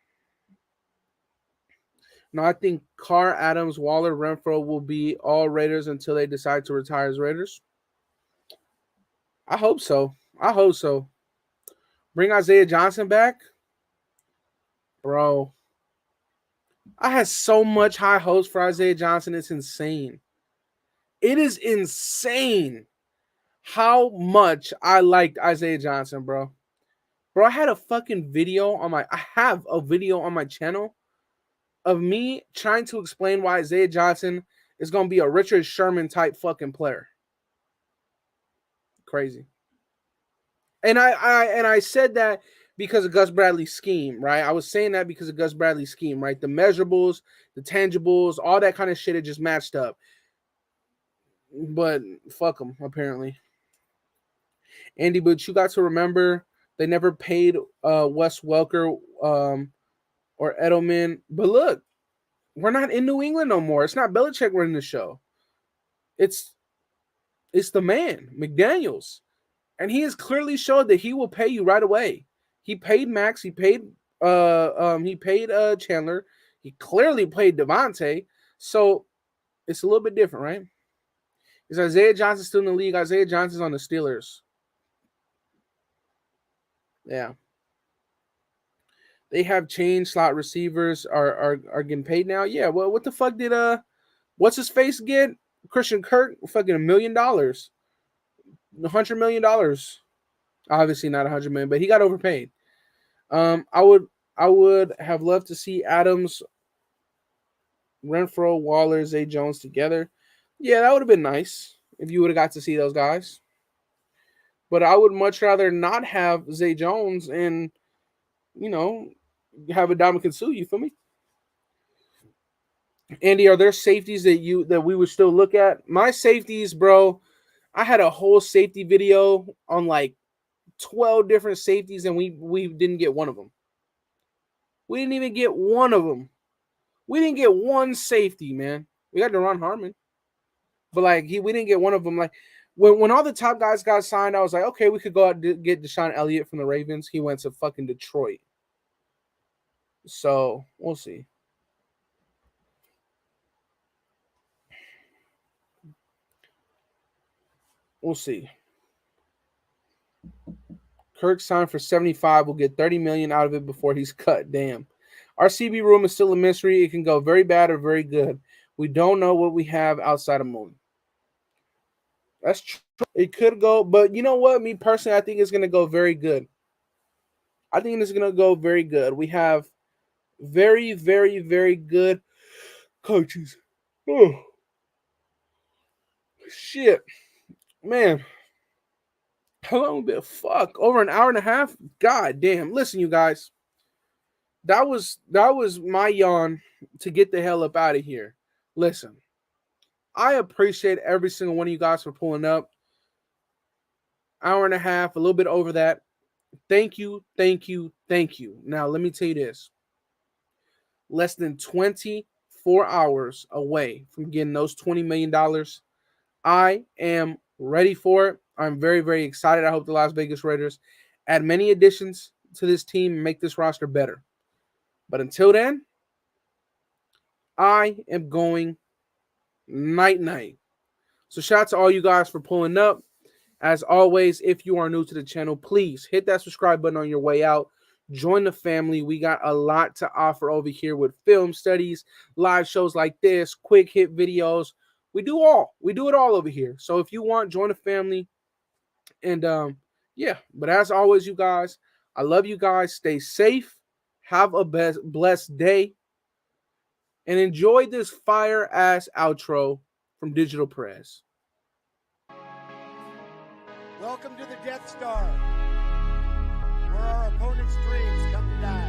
Now I think Carr, Adams, Waller, Renfro will be all Raiders until they decide to retire as Raiders. I hope so. Bring Isaiah Johnson back. Bro, I had so much high hopes for Isaiah Johnson. It's insane. It is insane how much I liked Isaiah Johnson, bro. Bro, I have a video on my channel of me trying to explain why Isaiah Johnson is going to be a Richard Sherman type fucking player. Crazy. And I said that because of Gus Bradley's scheme, right? I was saying that because of Gus Bradley's scheme, right? The measurables, the tangibles, all that kind of shit, it just matched up. But fuck them, apparently. Andy, but you got to remember they never paid Wes Welker or Edelman. But look, we're not in New England no more. It's not Belichick running the show. It's the man, McDaniels. And he has clearly showed that he will pay you right away. He paid Max. He paid Chandler. He clearly paid Devontae. So it's a little bit different, right? Is Isaiah Johnson still in the league? Isaiah Johnson's on the Steelers. Yeah. They have changed. Slot receivers are getting paid now. Yeah. Well, what the fuck did what's his face get? Christian Kirk fucking $1 million. $100 million. Obviously not $100 million, but he got overpaid. I would have loved to see Adams, Renfro, Waller, Zay Jones together. Yeah, that would have been nice if you would have got to see those guys. But I would much rather not have Zay Jones and, have a Ndamukong Suh. You feel me? Andy, are there safeties that we would still look at? My safeties, bro, I had a whole safety video on like 12 different safeties, and we didn't get one of them. We didn't even get one of them. We didn't get one safety, man. We got Deron Harmon. But we didn't get one of them. Like when all the top guys got signed, I was like, okay, we could go out and get Deshaun Elliott from the Ravens. He went to fucking Detroit. So we'll see. We'll see. Kirk signed for 75. We'll get 30 million out of it before he's cut. Damn. Our CB room is still a mystery. It can go very bad or very good. We don't know what we have outside of Moon. That's true. It could go, but you know what? Me personally, I think it's gonna go very good. I think it's gonna go very good. We have very, very, very good coaches. Oh shit, man. How long been? Fuck, over an hour and a half. God damn. Listen, you guys. That was my yawn to get the hell up out of here. Listen, I appreciate every single one of you guys for pulling up. Hour and a half, a little bit over that. Thank you, thank you, thank you. Now let me tell you this: less than 24 hours away from getting those $20 million. I am ready for it. I'm very, very excited. I hope the Las Vegas Raiders add many additions to this team and make this roster better. But until then, I am going night night. So shout out to all you guys for pulling up. As always, if you are new to the channel, please hit that subscribe button on your way out. Join the family. We got a lot to offer over here with film studies, live shows like this, quick hit videos. We do it all over here. So if you want, join the family. And yeah, but as always, you guys, I love you guys. Stay safe. Have a blessed day. And enjoy this fire ass outro from Digital Press. Welcome to the Death Star, where our opponent's dreams come to die.